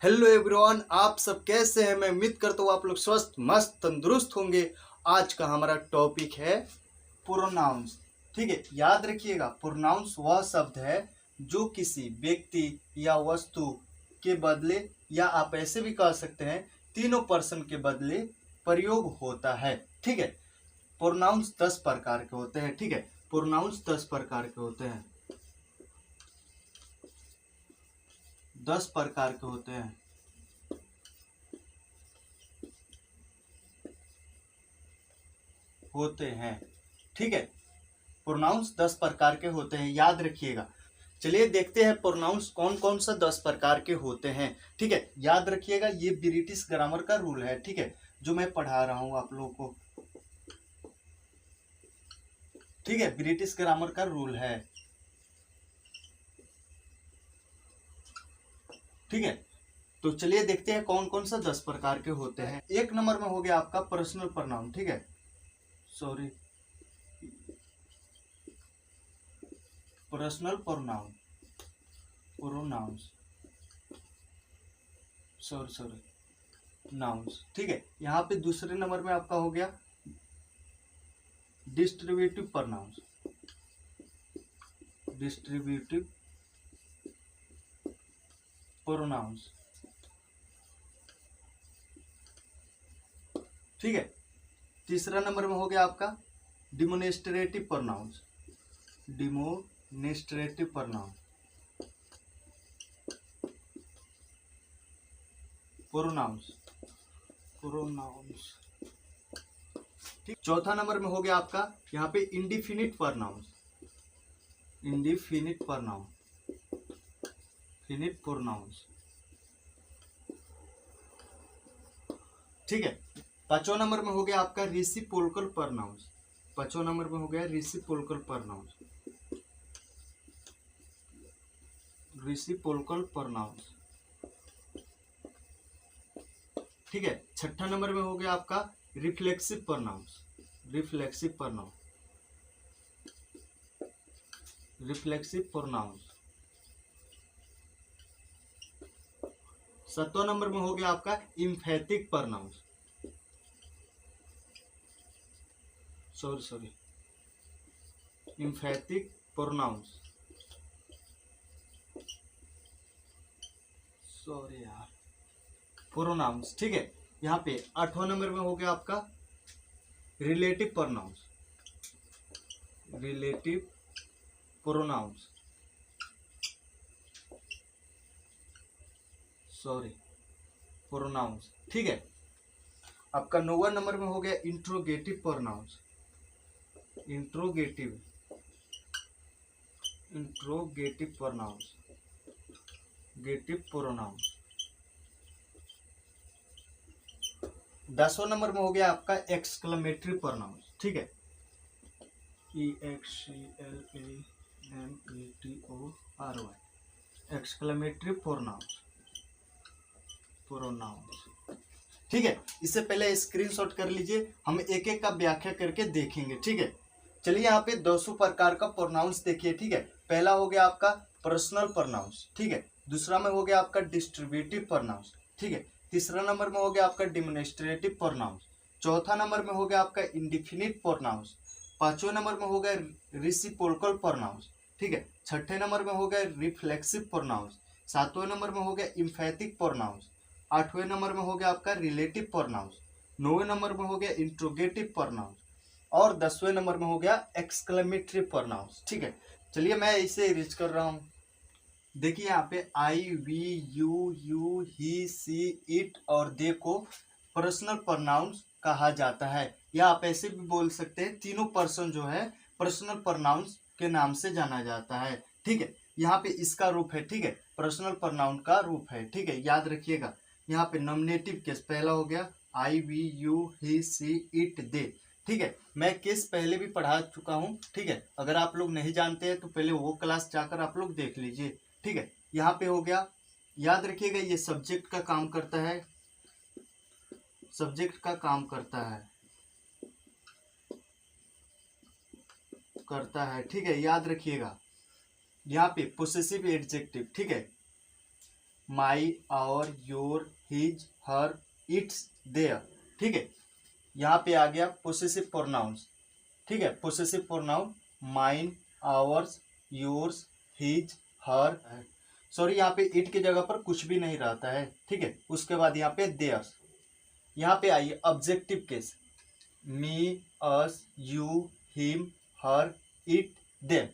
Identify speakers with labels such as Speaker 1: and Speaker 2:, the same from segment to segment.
Speaker 1: Hello everyone, आप सब कैसे हैं। मैं उम्मीद करता हूँ आप लोग स्वस्थ मस्त तंदुरुस्त होंगे। आज का हमारा टॉपिक है प्रोनाउंस। ठीक है, याद रखिएगा प्रोनाउंस वह शब्द है जो किसी व्यक्ति या वस्तु के बदले, या आप ऐसे भी कह सकते हैं तीनों पर्सन के बदले प्रयोग होता है। ठीक है, प्रोनाउंस 10 प्रकार के होते हैं। ठीक है, प्रोनाउंस 10 प्रकार के होते हैं। 10 प्रकार के होते हैं। ठीक है, प्रोनाउंस 10 प्रकार के होते हैं, याद रखिएगा। चलिए देखते हैं प्रोनाउंस कौन कौन सा 10 प्रकार के होते हैं। ठीक है, याद रखिएगा ये ब्रिटिश ग्रामर का रूल है। ठीक है, जो मैं पढ़ा रहा हूं आप लोगों को। ठीक है, ब्रिटिश ग्रामर का रूल है। ठीक है, तो चलिए देखते हैं कौन कौन सा 10 प्रकार के होते हैं। एक नंबर में हो गया आपका पर्सनल प्रोनाउन। ठीक है, sorry, personal pronoun, pronouns, sorry nouns. ठीक है, यहाँ पे दूसरे नंबर में आपका हो गया डिस्ट्रीब्यूटिव प्रोनाउंस, डिस्ट्रीब्यूटिव प्रोनाउंस। ठीक है, तीसरा नंबर में हो गया आपका demonstrative pronouns, demonstrative pronoun, pronouns, pronouns. ठीक, चौथा नंबर में हो गया आपका यहाँ पे indefinite pronouns, indefinite pronoun, finite pronouns. ठीक है, पांचवा नंबर में हो गया आपका रेसिप्रोकल प्रोनाउंस, पांचवा नंबर में हो गया रेसिप्रोकल प्रोनाउंस, रेसिप्रोकल प्रोनाउंस। ठीक है, छठा नंबर में हो गया आपका reflexive pronouns, reflexive pronoun, reflexive pronouns. सातवां नंबर में हो गया आपका emphatic pronouns, sorry emphatic pronouns, sorry यार, प्रोनाउंस। ठीक है, यहाँ पे आठवां नंबर में हो गया आपका relative pronouns, relative pronouns, sorry pronouns. ठीक है, आपका नौवां नंबर में हो गया interrogative pronouns, interrogative, interrogative pronouns, गेटिव प्रोनाउंस। 10वां नंबर में हो गया आपका एक्सक्लेमेटरी प्रोनाउंस। ठीक है, EXCLAMATORY, एक्सक्लेमेटरी प्रोनाउंस, प्रोनाउंस। ठीक है, इससे पहले स्क्रीनशॉट कर लीजिए, हम एक एक का व्याख्या करके देखेंगे। ठीक है, चलिए यहाँ पे 200 प्रकार का प्रोनाउंस देखिए। ठीक है, पहला हो गया आपका पर्सनल प्रोनाउंस। ठीक है, दूसरा में हो गया आपका डिस्ट्रीब्यूटिव प्रोनाउंस। ठीक है, तीसरा नंबर में हो गया आपका डिमोनेस्ट्रेटिव प्रोनाउंस। चौथा नंबर में हो गया आपका इंडिफिनिट प्रोनाउंस। पांचवें नंबर में हो गया रेसिप्रोकल प्रोनाउंस। ठीक है, छठे नंबर में हो गया रिफ्लेक्सिव प्रोनाउंस। सातवें नंबर में हो गया इम्फेटिक प्रोनाउंस। आठवें नंबर में हो गया आपका रिलेटिव प्रोनाउंस। नौवें नंबर में हो गया इंट्रोगेटिव प्रोनाउंस। और 10वें नंबर में हो गया एक्सक्लेमेटरी प्रोनाउंस। ठीक है, चलिए मैं इसे रीच कर रहा हूँ। देखिए यहाँ पे I, we, you, he, she, it और दे को पर्सनल प्रोनाउंस कहा जाता है, या आप ऐसे भी बोल सकते हैं तीनों पर्सन जो है पर्सनल प्रोनाउंस के नाम से जाना जाता है। ठीक है, यहाँ पे इसका रूप है। ठीक है, पर्सनल प्रोनाउन का रूप है। ठीक है, याद रखिएगा। यहाँ पे नॉमिनेटिव केस पहला हो गया I, we, you, he, she, it, they. ठीक है, मैं केस पहले भी पढ़ा चुका हूँ। ठीक है, अगर आप लोग नहीं जानते हैं तो पहले वो क्लास जाकर आप लोग देख लीजिए। ठीक है, यहाँ पे हो गया, याद रखिएगा ये सब्जेक्ट का काम करता है, सब्जेक्ट का काम करता है। ठीक है, याद रखिएगा। यहाँ पे पोसेसिव एडजेक्टिव। ठीक है, my, our, your, his, her, its, their. ठीक है, यहाँ पे आ गया पोसेसिव प्रोनाउंस। ठीक है, possessive pronoun mine, ours, yours, his, her, sorry यहाँ पे इट की जगह पर कुछ भी नहीं रहता है। ठीक है, उसके बाद यहाँ पे देयर्स। यहाँ पे आइए objective case, me, us, you, him, her, it, them.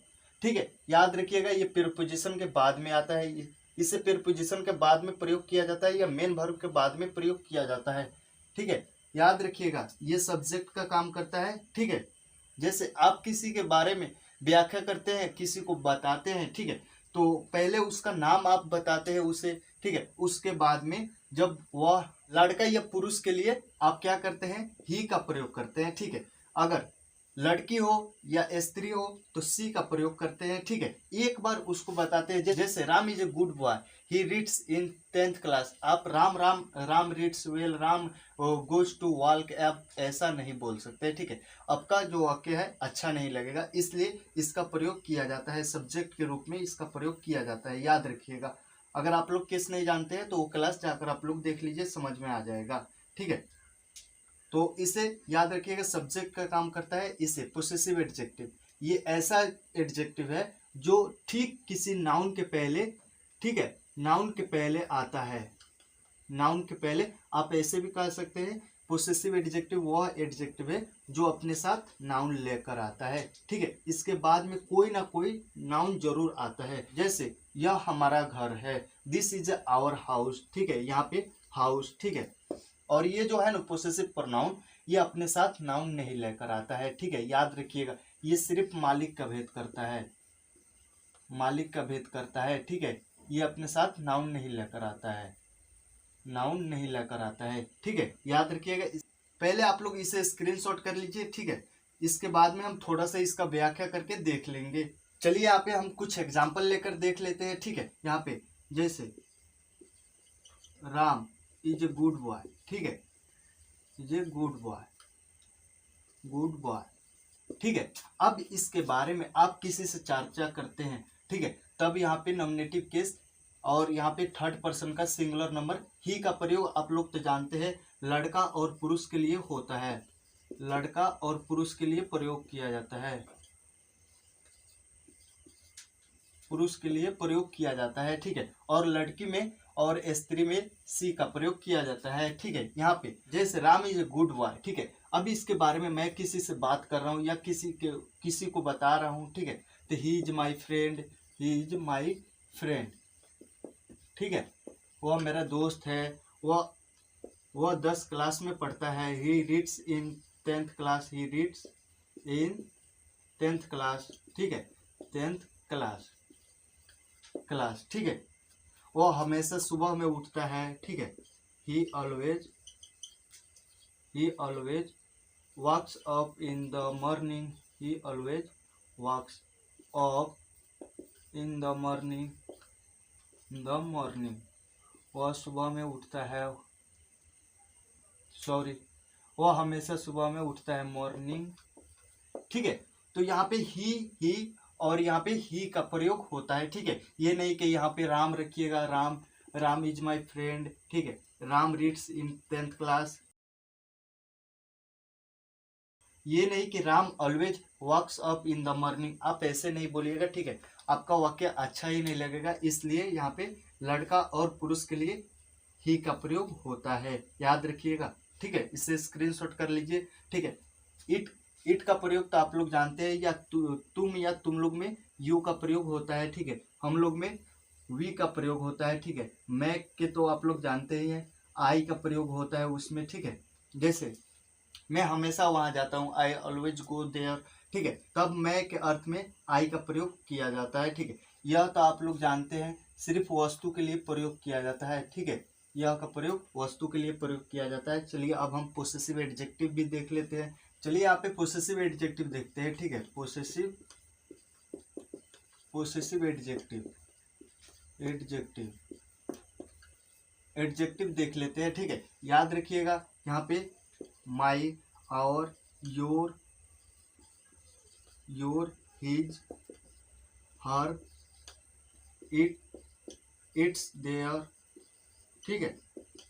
Speaker 1: ठीक है, याद रखिएगा ये प्रीपोजिशन के बाद में आता है, इसे प्रीपोजिशन के बाद में प्रयोग किया जाता है या मेन वर्ब के बाद में प्रयोग किया जाता है। ठीक है, याद रखिएगा ये सब्जेक्ट का काम करता है। ठीक है, जैसे आप किसी के बारे में व्याख्या करते हैं, किसी को बताते हैं, ठीक है, तो पहले उसका नाम आप बताते हैं उसे। ठीक है, उसके बाद में जब वह लड़का या पुरुष के लिए आप क्या करते हैं, ही का प्रयोग करते हैं। ठीक है, अगर लड़की हो या स्त्री हो तो सी का प्रयोग करते हैं। ठीक है, एक बार उसको बताते हैं, जैसे Ram is a good boy, he reads in 10th class. आप Ram Ram Ram reads well, Ram goes to walk, आप ऐसा नहीं बोल सकते। ठीक है, आपका जो वाक्य है अच्छा नहीं लगेगा, इसलिए इसका प्रयोग किया जाता है, सब्जेक्ट के रूप में इसका प्रयोग किया जाता है। याद रखिएगा, अगर आप लोग केस नहीं जानते हैं तो वो क्लास जाकर आप लोग देख लीजिए, समझ में आ जाएगा। ठीक है, तो इसे याद रखिएगा, सब्जेक्ट का काम करता है। इसे पोसेसिव एडजेक्टिव, ये ऐसा एडजेक्टिव है जो ठीक किसी नाउन के पहले, ठीक है, नाउन के पहले आता है। नाउन के पहले आप ऐसे भी कह सकते हैं, पोसेसिव एडजेक्टिव वह एडजेक्टिव है जो अपने साथ नाउन लेकर आता है। ठीक है, इसके बाद में कोई ना कोई नाउन जरूर आता है, जैसे यह हमारा घर है, दिस इज आवर हाउस। ठीक है, यहाँ पे हाउस। ठीक है, और ये जो है ना पोसेसिव प्रोनाउन, ये अपने साथ नाउन नहीं लेकर आता है। ठीक है, याद रखिएगा, ये सिर्फ मालिक का भेद करता है, मालिक का भेद करता है। ठीक है, ये अपने साथ नाउन नहीं लेकर आता है, नाउन नहीं लेकर आता है। ठीक है, याद रखिएगा। पहले आप लोग इसे स्क्रीनशॉट कर लीजिए। ठीक है, इसके बाद में हम थोड़ा सा इसका व्याख्या करके देख लेंगे। चलिए यहाँ पे हम कुछ एग्जाम्पल लेकर देख लेते हैं। ठीक है, यहाँ पे जैसे Ram is a good boy. ठीक है, is a good boy, good boy. ठीक है, अब इसके बारे में आप किसी से चर्चा करते हैं, ठीक है, तब यहाँ पे नॉमिनेटिव केस और यहाँ पे थर्ड पर्सन का सिंगुलर नंबर ही का प्रयोग आप लोग तो जानते हैं, लड़का और पुरुष के लिए होता है, लड़का और पुरुष के लिए प्रयोग किया जाता है, पुरुष के लिए प्रयोग किया जाता है। ठीक है, और लड़की में और स्त्री में सी का प्रयोग किया जाता है। ठीक है, यहाँ पे जैसे Ram is a good boy. ठीक है, अभी इसके बारे में मैं किसी से बात कर रहा हूँ या किसी को बता रहा हूँ। ठीक है, तो he is my friend, he is my friend. ठीक है, वह मेरा दोस्त है, वह 10 क्लास में पढ़ता है, ही reads in 10th class, he reads in 10th class. ठीक है, 10th क्लास, क्लास। ठीक है, वो हमेशा सुबह में उठता है। ठीक है, he always walks up in the morning, he always walks up in the morning, the morning, वह सुबह में उठता है, सॉरी, वह हमेशा सुबह में उठता है, मॉर्निंग। ठीक है, तो यहाँ पे ही और यहाँ पे ही का प्रयोग होता है। ठीक है, ये नहीं कि यहाँ पे राम रखिएगा, राम इज माय फ्रेंड। ठीक है, Ram reads in 10th class, ये नहीं कि Ram always walks up in the morning, आप ऐसे नहीं बोलिएगा। ठीक है, आपका वाक्य अच्छा ही नहीं लगेगा, इसलिए यहाँ पे लड़का और पुरुष के लिए ही का प्रयोग होता है, याद रखिएगा। ठीक है, इसे स्क्रीनशॉट कर लीजिए। ठीक है, इट का प्रयोग तो आप लोग जानते हैं, या तुम या तुम लोग में यू का प्रयोग होता है। ठीक है, हम लोग में वी का प्रयोग होता है। ठीक है, मैं के तो आप लोग जानते ही हैं, आई का प्रयोग होता है उसमें। ठीक है, जैसे मैं हमेशा वहां जाता हूँ, आई ऑलवेज गो देयर। ठीक है, तब मैं के अर्थ में आई का प्रयोग किया जाता है। ठीक है, यह तो आप लोग जानते हैं, सिर्फ वस्तु के लिए प्रयोग किया जाता है। ठीक है, यह का प्रयोग वस्तु के लिए प्रयोग किया जाता है। चलिए अब हम पोसेसिव एडजेक्टिव भी देख लेते हैं। चलिए यहाँ पे पोसेसिव एडजेक्टिव देखते हैं। ठीक है, पोसेसिव एडजेक्टिव देख लेते हैं। ठीक है, याद रखिएगा, यहाँ पे my, our, your, his, her, its, their, ठीक है,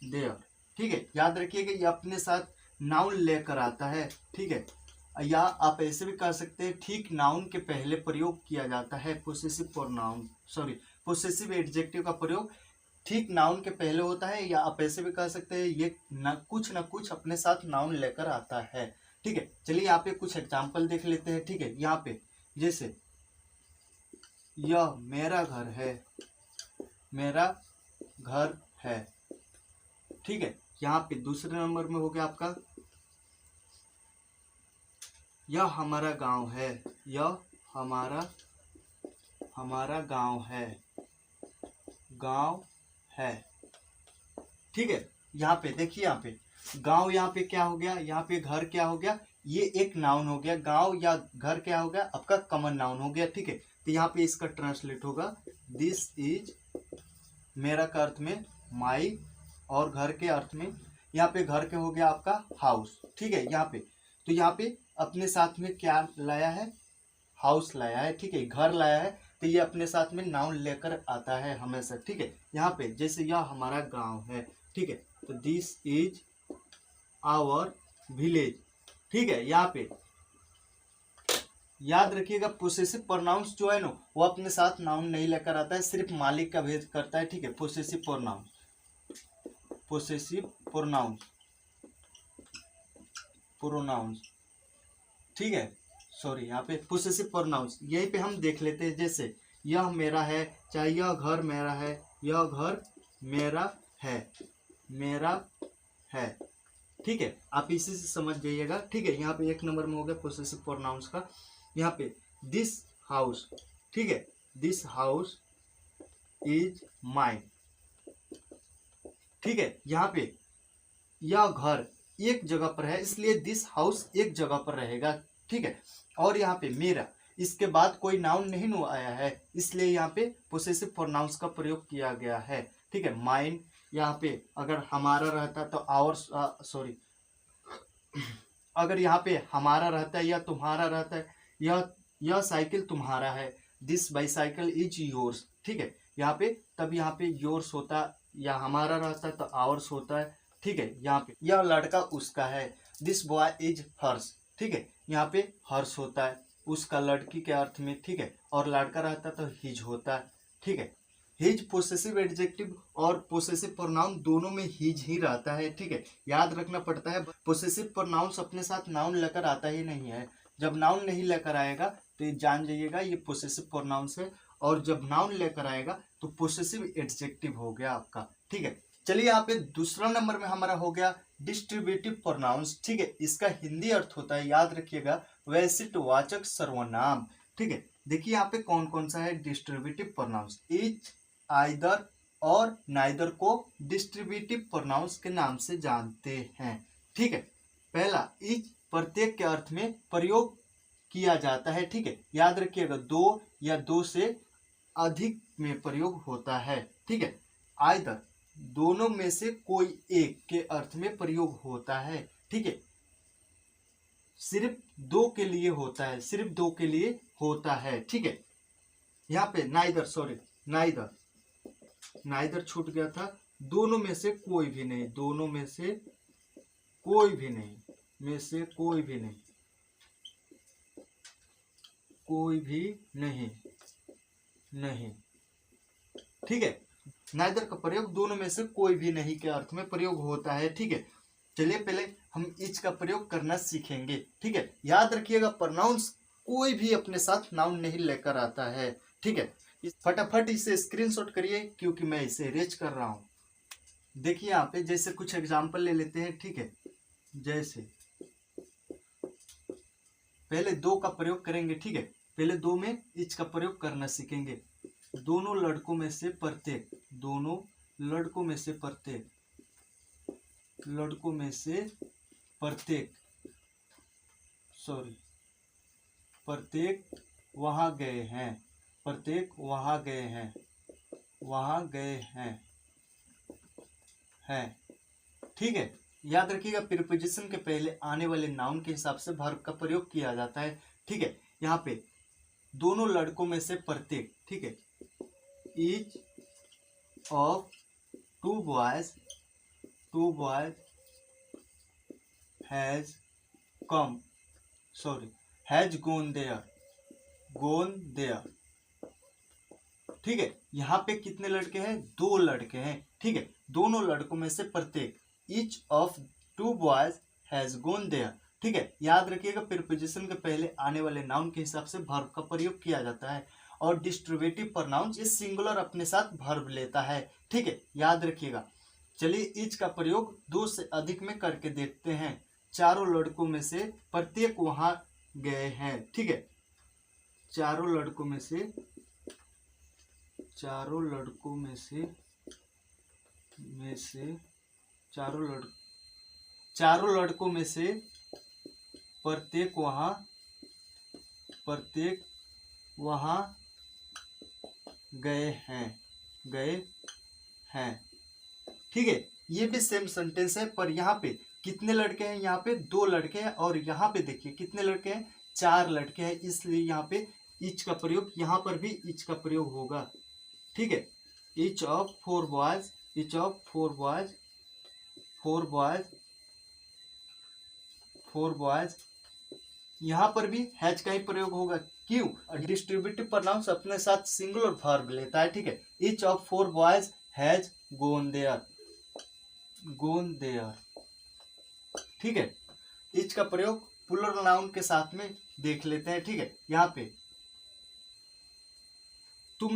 Speaker 1: देयर। ठीक है, याद रखिएगा ये अपने साथ नाउन लेकर आता है। ठीक है, या आप ऐसे भी कर सकते हैं, ठीक नाउन के पहले प्रयोग किया जाता है possessive pronoun, sorry possessive adjective का प्रयोग ठीक नाउन के पहले होता है। या आप ऐसे भी कह सकते हैं ये न कुछ अपने साथ नाउन लेकर आता है। ठीक है, चलिए यहाँ पे कुछ एग्जाम्पल देख लेते हैं। ठीक है, यहाँ पे जैसे यह मेरा घर है, मेरा घर है। ठीक है, यहाँ पे दूसरे नंबर में हो गया आपका यह हमारा गांव है, यह हमारा गांव है, गांव है। ठीक है, यहाँ पे देखिए, यहाँ पे गांव, यहाँ पे क्या हो गया, यहाँ पे घर क्या हो गया, ये एक नाउन हो गया। गांव या घर क्या हो गया, आपका कॉमन नाउन हो गया। ठीक है, तो यहाँ पे इसका ट्रांसलेट होगा दिस इज, मेरा का अर्थ में माई, और घर के अर्थ में यहाँ पे घर के हो गया आपका हाउस। ठीक है, यहाँ पे तो यहाँ पे अपने साथ में क्या लाया है, हाउस लाया है। ठीक है, घर लाया है, तो ये अपने साथ में नाउन लेकर आता है हमेशा। ठीक है, यहाँ पे जैसे यह हमारा गांव है। ठीक है, तो दिस इज आवर विलेज। ठीक है, यहाँ पे याद रखिएगा पोसेसिव प्रोनाउंस जो है ना वो अपने साथ नाउन नहीं लेकर आता है, सिर्फ मालिक का भेद करता है। ठीक है, possessive pronouns, possessive pronouns, pronouns. ठीक है, सॉरी यहाँ पे पोसेसिव प्रोनाउंस यहीं पे हम देख लेते हैं। जैसे यह मेरा है, चाहे यह घर मेरा है, यह घर मेरा है, मेरा है। ठीक है, आप इसी से समझ जाइएगा। ठीक है, यहाँ पे एक नंबर में हो गया पोसेसिव प्रोनाउंस का। यहाँ पे दिस हाउस, ठीक है, दिस हाउस इज माइन। ठीक है, यहाँ पे यह घर एक जगह पर है, इसलिए दिस हाउस एक जगह पर रहेगा। ठीक है, और यहाँ पे मेरा, इसके बाद कोई नाउन नहीं नु आया है, इसलिए यहाँ पे पोसेसिव प्रोनाउंस का प्रयोग किया गया है। ठीक है, माइन, यहाँ पे अगर हमारा रहता तो आवर, सॉरी अगर यहाँ पे हमारा रहता है या तुम्हारा रहता है, यह साइकिल तुम्हारा है, दिस बाईसाइकिल इज योर्स। ठीक है, यहाँ पे तब यहाँ पे योर्स होता, या हमारा रहता है तो आवर्स होता है। ठीक है, यहाँ पे यह लड़का उसका है, दिस बॉय इज हर्स। ठीक है, यहाँ पे हर्स होता है उसका, लड़की के अर्थ में। ठीक है, और लड़का रहता तो हिज होता है। ठीक है, हिज पोसेसिव एडजेक्टिव और पोसेसिव प्रोनाउन दोनों में हिज ही रहता है। ठीक है, याद रखना पड़ता है, पोसेसिव प्रोनाउंस अपने साथ नाउन लेकर आता ही नहीं है। जब नाउन नहीं लेकर आएगा तो ये जान जाइएगा ये पोसेसिव प्रोनाउंस है, और जब नाउन लेकर आएगा तो पोसेसिव एडजेक्टिव हो गया आपका। ठीक है, चलिए यहाँ पे दूसरा नंबर में हमारा हो गया डिस्ट्रीब्यूटिव प्रोनाउंस। ठीक है, इसका हिंदी अर्थ होता है, याद रखिएगा, वैशिष्ट्यवाचक सर्वनाम। ठीक है, देखिए यहाँ पे कौन कौन सा है डिस्ट्रीब्यूटिव प्रोनाउंस। ईच, आइदर और नाइदर को डिस्ट्रीब्यूटिव प्रोनाउंस के नाम से जानते हैं। ठीक है, पहला ईच प्रत्येक के अर्थ में प्रयोग किया जाता है। ठीक है, याद रखिएगा दो या दो से अधिक में प्रयोग होता है। ठीक है, आइदर दोनों में से कोई एक के अर्थ में प्रयोग होता है। ठीक है, सिर्फ दो के लिए होता है, सिर्फ दो के लिए होता है। ठीक है, यहाँ पे नाइदर, सॉरी नाइदर, नाइदर छूट गया था, दोनों में से कोई भी नहीं, दोनों में से कोई भी नहीं, में से कोई भी नहीं, कोई भी नहीं, नहीं। ठीक है, नाइदर का प्रयोग दोनों में से कोई भी नहीं के अर्थ में प्रयोग होता है। ठीक है, चलिए पहले हम ईच का प्रयोग करना सीखेंगे। ठीक है, याद रखिएगा प्रोनाउंस कोई भी अपने साथ नाउन नहीं लेकर आता है। ठीक है, फटाफट इसे स्क्रीनशॉट करिए क्योंकि मैं इसे अरेंज कर रहा हूं। देखिए यहाँ पे जैसे कुछ एग्जाम्पल ले लेते हैं। ठीक है, जैसे पहले दो का प्रयोग करेंगे। ठीक है, पहले दो में ईच का प्रयोग करना सीखेंगे। दोनों लड़कों में से प्रत्येक, दोनों लड़कों में से प्रत्येक, लड़कों में से प्रत्येक, सॉरी प्रत्येक वहां गए हैं, प्रत्येक वहां गए हैं, वहां गए हैं, है। ठीक है, याद रखिएगा प्रीपोजिशन के पहले आने वाले नाउन के हिसाब से वर्ब का प्रयोग किया जाता है। ठीक है, यहाँ पे दोनों लड़कों में से प्रत्येक, ठीक है, each of two boys has come has gone there. ठीक है, यहाँ पे कितने लड़के हैं? 2 लड़के हैं। ठीक है, दोनों लड़कों में से प्रत्येक, each of 2 boys has gone there. ठीक है, याद रखिएगा प्रीपोजिशन के पहले आने वाले नाउन के हिसाब से वर्ब का प्रयोग किया जाता है और डिस्ट्रीब्यूटिव प्रोनाउन ये सिंगुलर अपने साथ वर्ब लेता है। ठीक है, याद रखिएगा। चलिए ईच का प्रयोग 2 से अधिक में करके देखते हैं। चारों लड़कों में से प्रत्येक वहां गए हैं। ठीक है, चारों लड़कों में से प्रत्येक वहां गए हैं। ठीक है, ये भी सेम सेंटेंस है, पर यहाँ पे कितने लड़के हैं? यहाँ पे 2 लड़के हैं और यहाँ पे देखिए कितने लड़के हैं? 4 लड़के हैं, इसलिए यहाँ पे ईच का प्रयोग, यहाँ पर भी ईच का प्रयोग होगा। ठीक है, ईच ऑफ 4 बॉयज, यहाँ पर भी हैज का ही प्रयोग होगा। क्यों? डिस्ट्रीब्यूटिव प्रोनाउंस अपने साथ सिंगुलर वर्ब लेता है। ठीक है, each of 4 boys has gone there. ठीक है, ईच का प्रयोग प्लूरल नाउन के साथ में देख लेते हैं। ठीक है, यहाँ पे तुम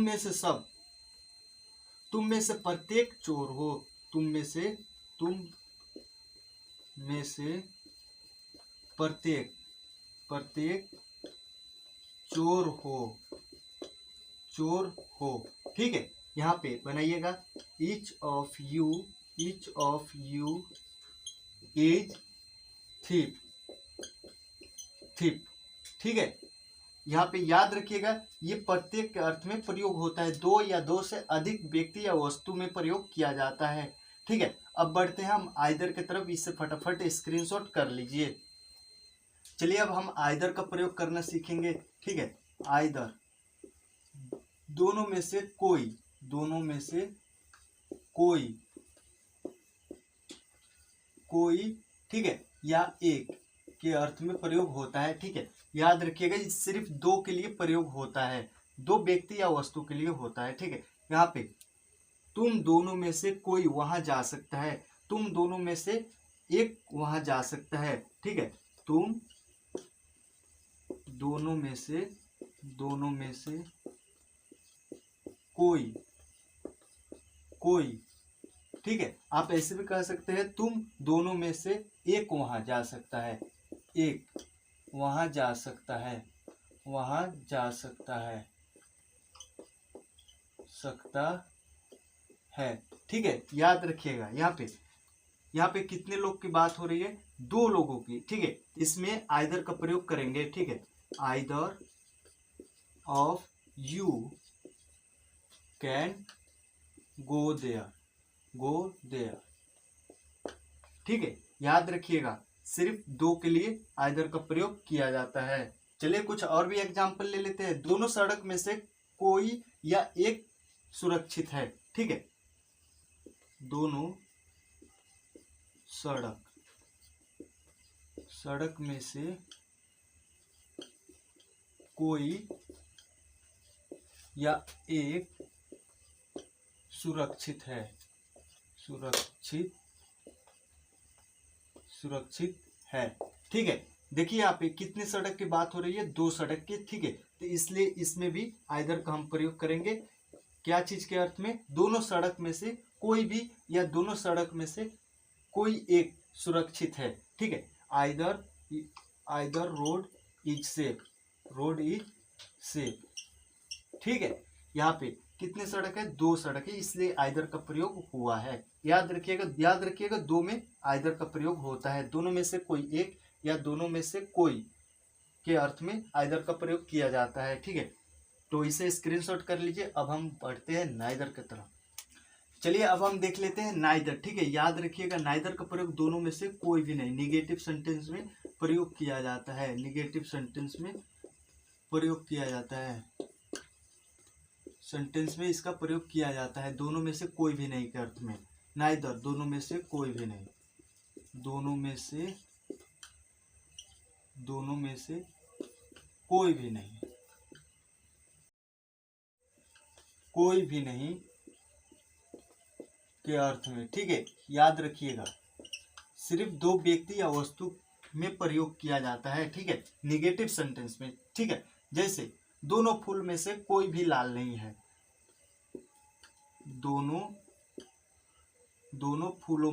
Speaker 1: में से प्रत्येक चोर हो। तुम में से प्रत्येक चोर हो। ठीक है, यहाँ पे बनाइएगा ईच ऑफ यू इज थिप। ठीक है, यहाँ पे याद रखिएगा ये प्रत्येक के अर्थ में प्रयोग होता है, 2 या 2 से अधिक व्यक्ति या वस्तु में प्रयोग किया जाता है। ठीक है, अब बढ़ते हैं हम आइदर की तरफ, इससे फटाफट स्क्रीनशॉट कर लीजिए। चलिए अब हम आइदर का प्रयोग करना सीखेंगे। ठीक है, आइदर दोनों में से कोई ठीक है, या एक के अर्थ में प्रयोग होता है। ठीक है, याद रखिएगा ये सिर्फ 2 के लिए प्रयोग होता है, 2 व्यक्ति या वस्तु के लिए होता है। ठीक है, यहाँ पे तुम दोनों में से कोई वहां जा सकता है, तुम दोनों में से एक वहां जा सकता है। ठीक है, तुम दोनों में से कोई। ठीक है, आप ऐसे भी कह सकते हैं तुम दोनों में से एक वहां जा सकता है, एक वहां जा सकता है। ठीक है, याद रखिएगा यहाँ पे कितने लोग की बात हो रही है? 2 लोगों की। ठीक है, इसमें आइदर का प्रयोग करेंगे। ठीक है, either of you can go there. ठीक है, याद रखिएगा सिर्फ 2 के लिए आइदर का प्रयोग किया जाता है। चलिए कुछ और भी एग्जाम्पल ले लेते हैं। दोनों सड़क में से कोई या एक सुरक्षित है। ठीक है, दोनों सड़क में से कोई या एक सुरक्षित है। ठीक है, देखिए यहाँ पे कितनी सड़क की बात हो रही है? 2 सड़क की। ठीक है, तो इसलिए इसमें भी आइदर का हम प्रयोग करेंगे। क्या चीज के अर्थ में? दोनों सड़क में से कोई भी या दोनों सड़क में से कोई एक सुरक्षित है। ठीक है, आइदर रोड इज सेफ। ठीक है, यहाँ पे कितने सड़क है? 2 सड़क है, इसलिए आइदर का प्रयोग हुआ है। याद रखिएगा 2 में आइदर का प्रयोग होता है, दोनों में से कोई एक या दोनों में से कोई के अर्थ में आइदर का प्रयोग किया जाता है। ठीक है, तो इसे स्क्रीनशॉट कर लीजिए। अब हम बढ़ते हैं नाइदर की तरफ। चलिए अब हम देख लेते हैं नाइदर। ठीक है, याद रखिएगा नाइदर का प्रयोग दोनों में से कोई भी नहीं, निगेटिव सेंटेंस में प्रयोग किया जाता है। सेंटेंस में इसका प्रयोग किया जाता है, दोनों में से कोई भी नहीं के अर्थ में। नाइदर दोनों में से कोई भी नहीं, दोनों में से कोई भी नहीं, कोई भी नहीं के अर्थ में। ठीक है, याद रखिएगा सिर्फ दो व्यक्ति या वस्तु में प्रयोग किया जाता है। ठीक है, निगेटिव सेंटेंस में। ठीक है, जैसे दोनों फूल में से कोई भी लाल नहीं है, दोनों फूल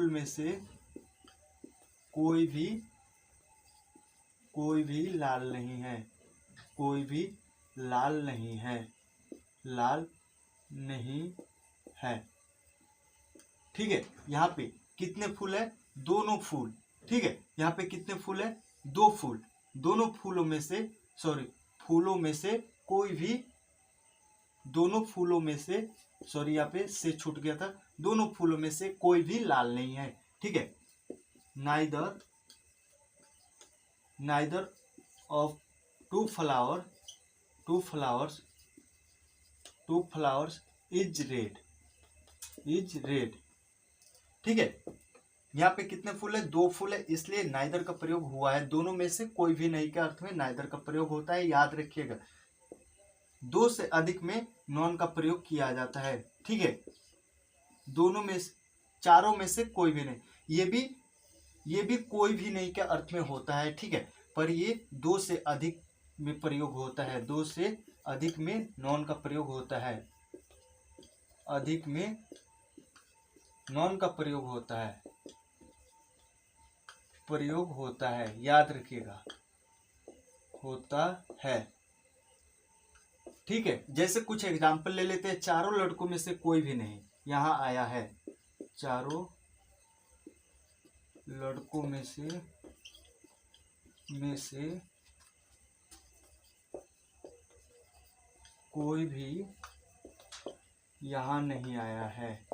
Speaker 1: में से कोई भी लाल नहीं है, कोई भी लाल नहीं है। ठीक है, यहाँ पे कितने फूल है? दोनों फूल। ठीक है, यहाँ पे कितने फूल है? दो फूल। दोनों फूलों में से कोई भी, दोनों फूलों में से यहाँ पे से छूट गया था, दोनों फूलों में से कोई भी लाल नहीं है। ठीक है, neither of two flowers is red. ठीक है, यहाँ पे कितने फूल है? दो फूल है, इसलिए नाइदर का प्रयोग हुआ है। दोनों में से कोई भी नहीं के अर्थ में नाइदर का प्रयोग होता है, याद रखिएगा। दो से अधिक में नॉन का प्रयोग किया जाता है। ठीक है, दोनों में चारों में से कोई भी नहीं, ये भी कोई भी नहीं के अर्थ में होता है। ठीक है, पर ये दो से अधिक में प्रयोग होता है, दो से अधिक में नॉन का प्रयोग होता है, अधिक में नॉन का प्रयोग होता है, याद रखिएगा, होता है। ठीक है, जैसे कुछ एग्जाम्पल ले लेते हैं। चारों लड़कों में से कोई भी नहीं, यहाँ आया है, चारों लड़कों में से कोई भी यहाँ नहीं आया है।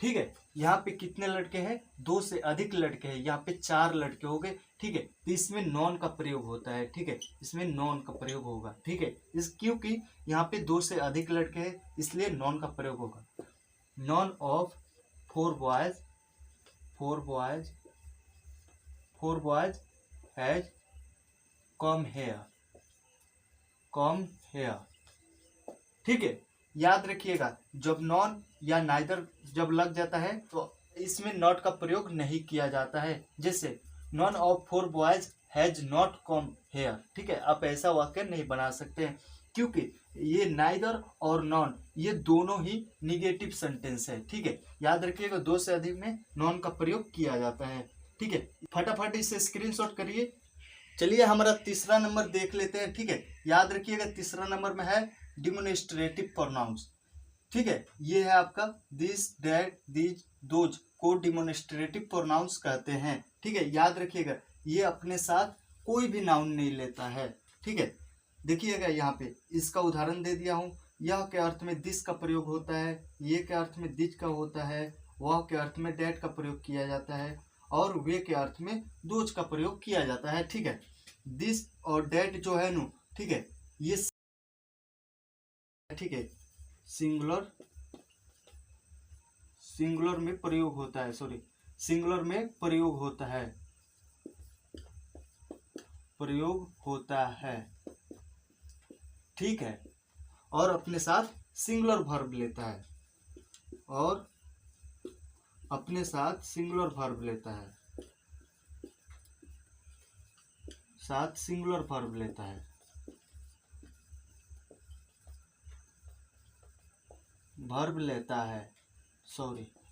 Speaker 1: ठीक है, यहाँ पे कितने लड़के हैं? दो से अधिक लड़के हैं, यहाँ पे चार लड़के हो गए। ठीक है, तो इसमें नॉन का प्रयोग होता है। ठीक है, इसमें नॉन का प्रयोग होगा। ठीक है, क्योंकि यहाँ पे दो से अधिक लड़के हैं, इसलिए नॉन का प्रयोग होगा। None of four boys has come here. ठीक है, याद रखिएगा, जब नॉन या नाइदर जब लग जाता है तो इसमें नॉट का प्रयोग नहीं किया जाता है। जैसे none of four boys has not come here. ठीक है, आप ऐसा वाक्य नहीं बना सकते हैं, क्योंकि ये नाइदर और नॉन ये दोनों ही निगेटिव सेंटेंस है। ठीक है, याद रखिएगा, दो से अधिक में नॉन का प्रयोग किया जाता है। ठीक है, फटाफट इसे स्क्रीनशॉट करिए। चलिए हमारा तीसरा नंबर देख लेते हैं। ठीक है, याद रखिएगा तीसरा नंबर में है डिमोन्स्ट्रेटिव प्रोनाउंस। ठीक है, ये है आपका दिस, दैट, दिस, दोज को डिमोन्स्ट्रेटिव प्रोनाउंस कहते हैं। ठीक है, याद रखिएगा, ये अपने साथ कोई भी नाउन नहीं लेता है। ठीक है, देखिएगा यहाँ पे इसका उदाहरण दे दिया हूँ। यह के अर्थ में दिस का प्रयोग होता है, ये के अर्थ में दिज का होता है, वह के अर्थ में डैट का प्रयोग किया जाता है, और वे के अर्थ में दोज का प्रयोग किया जाता है। ठीक है, दिस और डैट जो है नु, ठीक है, ये ठीक है सिंगुलर में प्रयोग होता है, सिंगुलर में प्रयोग होता है। ठीक है, और अपने साथ सिंगुलर वर्ब लेता है,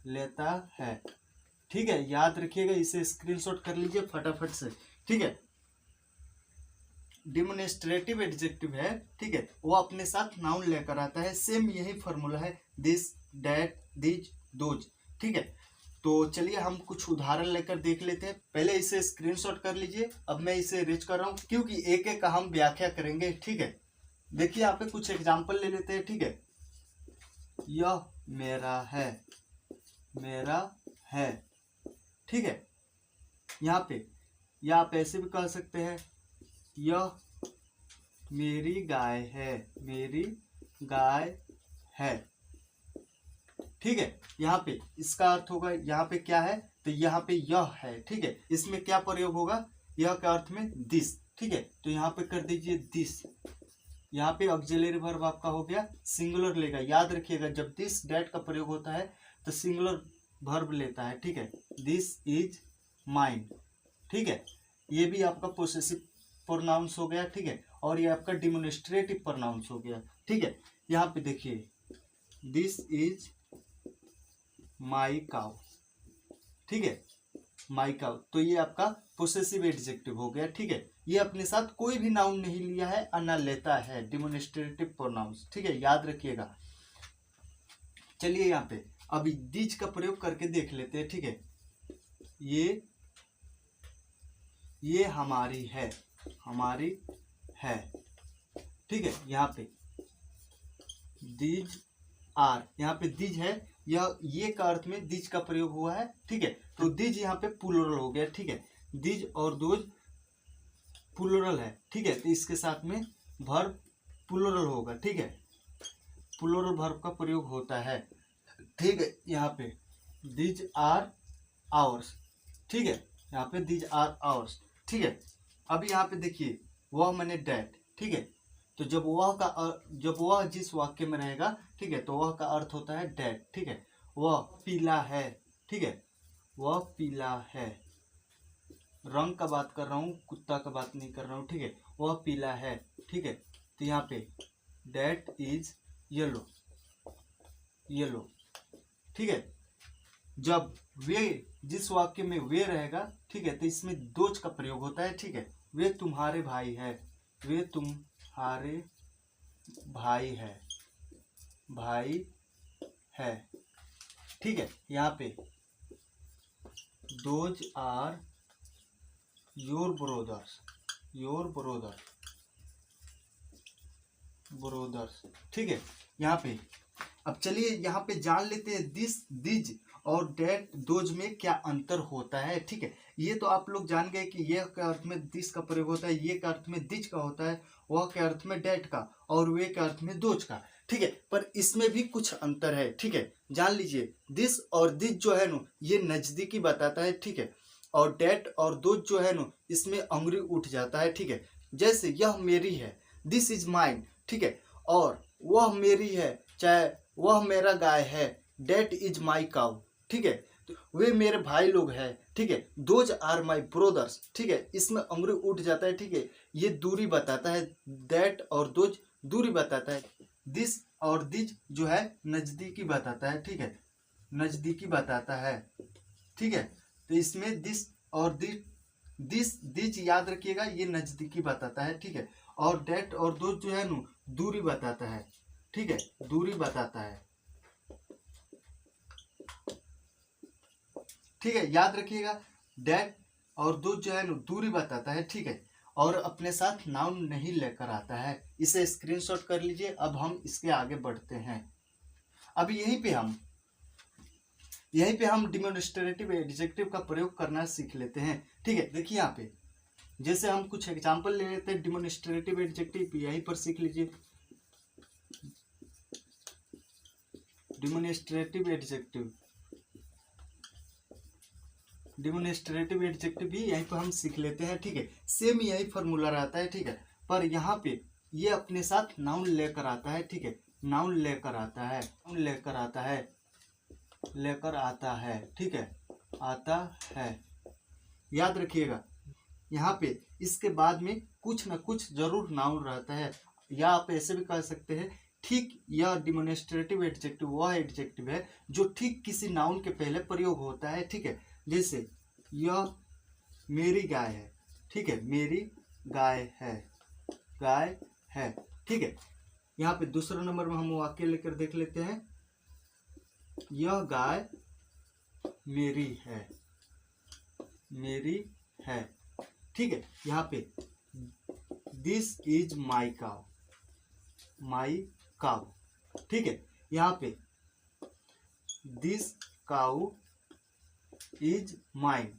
Speaker 1: लेता है। ठीक है, याद रखिएगा, इसे स्क्रीनशॉट कर लीजिए फटाफट से। ठीक है, डिमोन्स्ट्रेटिव एडजेक्टिव है। ठीक है, वो अपने साथ नाउन लेकर आता है। सेम यही फॉर्मूला है, दिस, दैट, दिज, दोज। ठीक है, तो चलिए हम कुछ उदाहरण लेकर देख लेते हैं। पहले इसे स्क्रीनशॉट कर लीजिए। अब मैं इसे अरेंज कर रहा हूँ, क्योंकि एक एक का हम व्याख्या करेंगे। ठीक है, देखिए यहाँ पे कुछ एग्जाम्पल ले लेते हैं। ठीक है, यह मेरा है। ठीक है, यहाँ पे या आप ऐसे भी कह सकते हैं, यह मेरी गाय है, मेरी गाय है। ठीक है, यहाँ पे इसका अर्थ होगा, यहाँ पे क्या है तो यहाँ पे यह है। ठीक है, इसमें क्या प्रयोग होगा, यह के अर्थ में दिस। ठीक है, तो यहाँ पे कर दीजिए दिस। यहाँ पे ऑक्सिलरी वर्ब आपका हो गया सिंगुलर लेगा। याद रखिएगा जब दिस डैट का प्रयोग होता है तो सिंगुलर वर्ब लेता है। ठीक है, दिस इज माइन। ठीक है, ये भी आपका पोसेसिव प्रोनाउंस हो गया। ठीक है, और ये आपका डिमोन्स्ट्रेटिव प्रोनाउंस हो गया। ठीक है, यहाँ पे देखिए दिस इज माई काउ। ठीक है, माई काउ, तो ये आपका पोसेसिव एडजेक्टिव हो गया। ठीक है, ये अपने साथ कोई भी नाउन नहीं लिया है और ना लेता है, डिमोन्स्ट्रेटिव प्रोनाउंस। ठीक है, याद रखिएगा। चलिए यहाँ पे अभी दिज का प्रयोग करके देख लेते हैं। ठीक है, ये हमारी है, हमारी है। ठीक है, यहाँ पे दीज आर, यहाँ पे दीज है, यह ये का अर्थ में दीज का प्रयोग हुआ है। ठीक है, तो दीज यहाँ पे प्लूरल हो गया। ठीक है, दीज और दोज प्लूरल है। ठीक है, तो इसके साथ में वर्ब प्लूरल होगा। ठीक है, प्लूरल वर्ब का प्रयोग होता है। ठीक है, यहाँ पे दीज आर आवर्स। ठीक है, यहाँ पे दीज आर आवर्स। ठीक है, अब यहाँ पे देखिए वह मैंने डैट। ठीक है, तो जब वह जिस वाक्य में रहेगा, ठीक है, तो वह का अर्थ होता है डैट। ठीक है, वह पीला है। ठीक है, वह पीला है। रंग का बात कर रहा हूँ, कुत्ता का बात नहीं कर रहा हूँ। ठीक है, वह पीला है। ठीक है, तो यहाँ पे डैट इज येलो, येलो। ठीक है, जब वे जिस वाक्य में वे रहेगा, ठीक है, तो इसमें दोज का प्रयोग होता है। ठीक है, वे तुम्हारे भाई है, वे तुम्हारे भाई है, भाई है। ठीक है, यहाँ पे those are your brothers, your brothers. ठीक है, यहाँ पे अब चलिए यहाँ पे जान लेते हैं दिस, दिज और डैट, दोज में क्या अंतर होता है। ठीक है, ये तो आप लोग जान गए कि ये के अर्थ में दिस का प्रयोग होता है, ये के अर्थ में दिज का होता है, वह के अर्थ में डैट का, और वे के अर्थ में दोज का। ठीक है, पर इसमें भी कुछ अंतर है। ठीक है, जान लीजिए दिस और दिज जो है ना ये नजदीकी बताता है। ठीक है, और डैट और दोज जो है ना इसमें अंगुरी उठ जाता है। ठीक है, जैसे यह मेरी है, दिस इज माइन। ठीक है, और वह मेरी है, चाहे वह मेरा गाय है, डेट इज माई काउ। ठीक है, तो वे मेरे भाई लोग हैं। ठीक है, दोज आर माई ब्रोदर्स। ठीक है, इसमें अंगुरी उठ जाता है। ठीक है, ये दूरी बताता है, दैट और दोज दूरी बताता है, दिस और दिज जो है नजदीकी बताता है। ठीक है, नजदीकी बताता है। ठीक है, तो इसमें दिस और दिस दिज याद रखिएगा ये नजदीकी बताता है। ठीक है, और डेट और दोज जो है ना दूरी बताता है। ठीक है, दूरी बताता है। ठीक है, याद रखिएगा डेट और दोज जो है ना दूरी बताता है। ठीक है, और अपने साथ नाउन नहीं लेकर आता है। इसे स्क्रीनशॉट कर लीजिए। अब हम इसके आगे बढ़ते हैं। अब यहीं पे हम डिमोन्स्ट्रेटिव एडजेक्टिव का प्रयोग करना सीख लेते हैं। ठीक है, देखिए यहाँ पे जैसे हम कुछ एग्जाम्पल ले लेते हैं डिमोन्स्ट्रेटिव एडजेक्टिव, यहीं पर सीख लीजिए। डिमोन्स्ट्रेटिव एडजेक्टिव भी यहीं पर हम सीख लेते हैं। ठीक है, सेम यही फॉर्मूला रहता है। ठीक है, पर यहाँ पे ये अपने साथ नाउन लेकर आता है। ठीक है, नाउन लेकर आता है, नाउन लेकर आता है, लेकर आता है। ठीक है, आता है। याद रखिएगा यहाँ पे इसके बाद में कुछ ना कुछ जरूर नाउन रहता है, या आप ऐसे भी कह सकते हैं ठीक यह डिमोन्स्ट्रेटिव एडजेक्टिव वह एडजेक्टिव है जो ठीक किसी नाउन के पहले प्रयोग होता है। ठीक है, जैसे यह मेरी गाय है। ठीक है, मेरी गाय है, गाय है। ठीक है, यहाँ पे दूसरा नंबर में हम वाक्य लेकर देख लेते हैं। यह गाय मेरी है, मेरी है। ठीक है, यहाँ पे this is my cow, my cow. ठीक है, यहाँ पे दिस काउ इज माइन।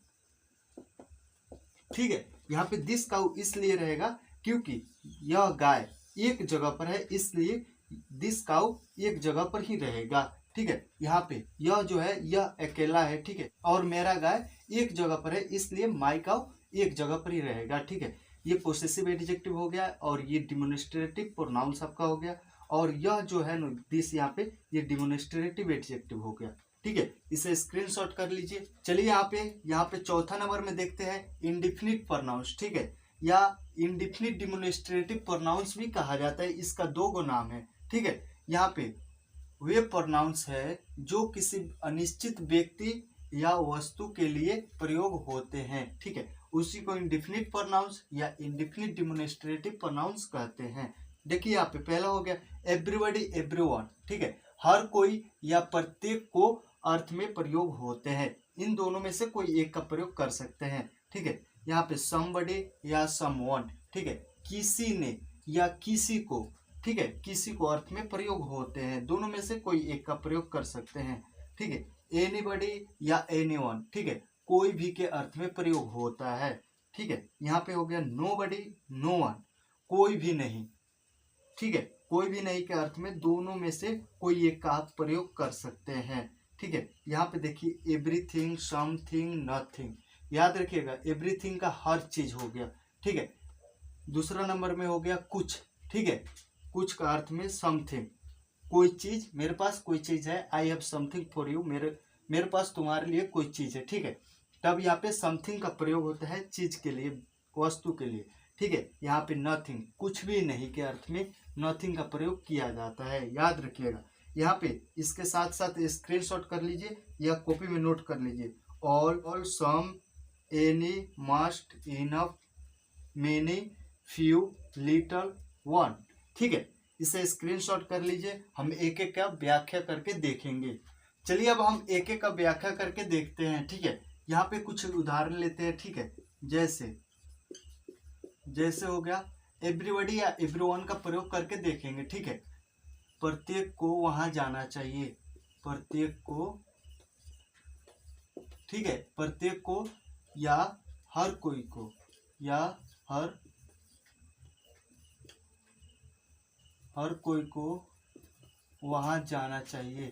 Speaker 1: ठीक है, यहाँ पे दिस काउ इसलिए रहेगा क्योंकि यह गाय एक जगह पर है, इसलिए दिस काउ एक जगह पर ही रहेगा। ठीक है, यहाँ पे यह जो है यह अकेला है। ठीक है, और मेरा गाय एक जगह पर है, इसलिए माई काउ एक जगह पर ही रहेगा। ठीक है, ये पोसेसिव एडजेक्टिव हो गया और ये डिमोन्स्ट्रेटिव प्रोनाउन सबका हो गया, और यह जो है ना दिस यहाँ पे ये डिमोन्स्ट्रेटिव एडजेक्टिव हो गया। ठीक है, इसे स्क्रीनशॉट कर लीजिए। चलिए यहाँ पे चौथा नंबर में देखते हैं इंडिफिनिट प्रोनाउंस। ठीक है, या इंडिफिनिट डिमोन्स्ट्रेटिव प्रोनाउंस भी कहा जाता है, इसका दो गो नाम है। ठीक है, यहाँ पे वे प्रोनाउंस है जो किसी अनिश्चित व्यक्ति या वस्तु के लिए प्रयोग होते हैं। ठीक है, उसी को इंडिफिनिट प्रोनाउंस या इंडिफिनिट डिमोन्स्ट्रेटिव प्रोनाउंस कहते हैं। देखिए यहाँ पे पहला हो गया एवरीबॉडी एवरीवन। ठीक है, हर कोई या प्रत्येक को अर्थ में प्रयोग होते हैं, इन दोनों में से कोई एक का प्रयोग कर सकते हैं। ठीक है, यहाँ पे समबडी या समवन। ठीक है, किसी ने या किसी को। ठीक है, किसी को अर्थ में प्रयोग होते हैं, दोनों में से कोई एक का प्रयोग कर सकते हैं। ठीक है, एनीबडी या एनीवन। ठीक है, कोई भी के अर्थ में प्रयोग होता है। ठीक है, यहाँ पे हो गया नोबडी नो वन, कोई भी नहीं। ठीक है, कोई भी नहीं के अर्थ में दोनों में से कोई एक का आप प्रयोग कर सकते हैं। ठीक है, यहाँ पे देखिए एवरीथिंग, समथिंग, नथिंग। याद रखिएगा एवरीथिंग का हर चीज हो गया। ठीक है, दूसरा नंबर में हो गया कुछ। ठीक है, कुछ का अर्थ में समथिंग, कोई चीज, मेरे पास कोई चीज है, I have something for you, मेरे पास तुम्हारे लिए कोई चीज है। ठीक है, तब यहाँ पे समथिंग का प्रयोग होता है चीज के लिए, वस्तु के लिए। ठीक है, यहाँ पे नथिंग, कुछ भी नहीं के अर्थ में नथिंग का प्रयोग किया जाता है, याद रखिएगा। यहाँ पे इसके साथ साथ स्क्रीनशॉट कर लीजिए या कॉपी में नोट कर लीजिए। All, some, any, must, enough, many, few, little, one. ठीक है, इसे स्क्रीनशॉट कर लीजिए, हम एक एक का व्याख्या करके देखेंगे। चलिए अब हम एक एक का व्याख्या करके देखते हैं। ठीक है, यहाँ पे कुछ उदाहरण लेते हैं। ठीक है, जैसे हो गया एवरीबॉडी या एवरीवन का प्रयोग करके देखेंगे। ठीक है, प्रत्येक को वहां जाना चाहिए, प्रत्येक को। ठीक है, प्रत्येक को या हर कोई को, या हर कोई को वहां जाना चाहिए,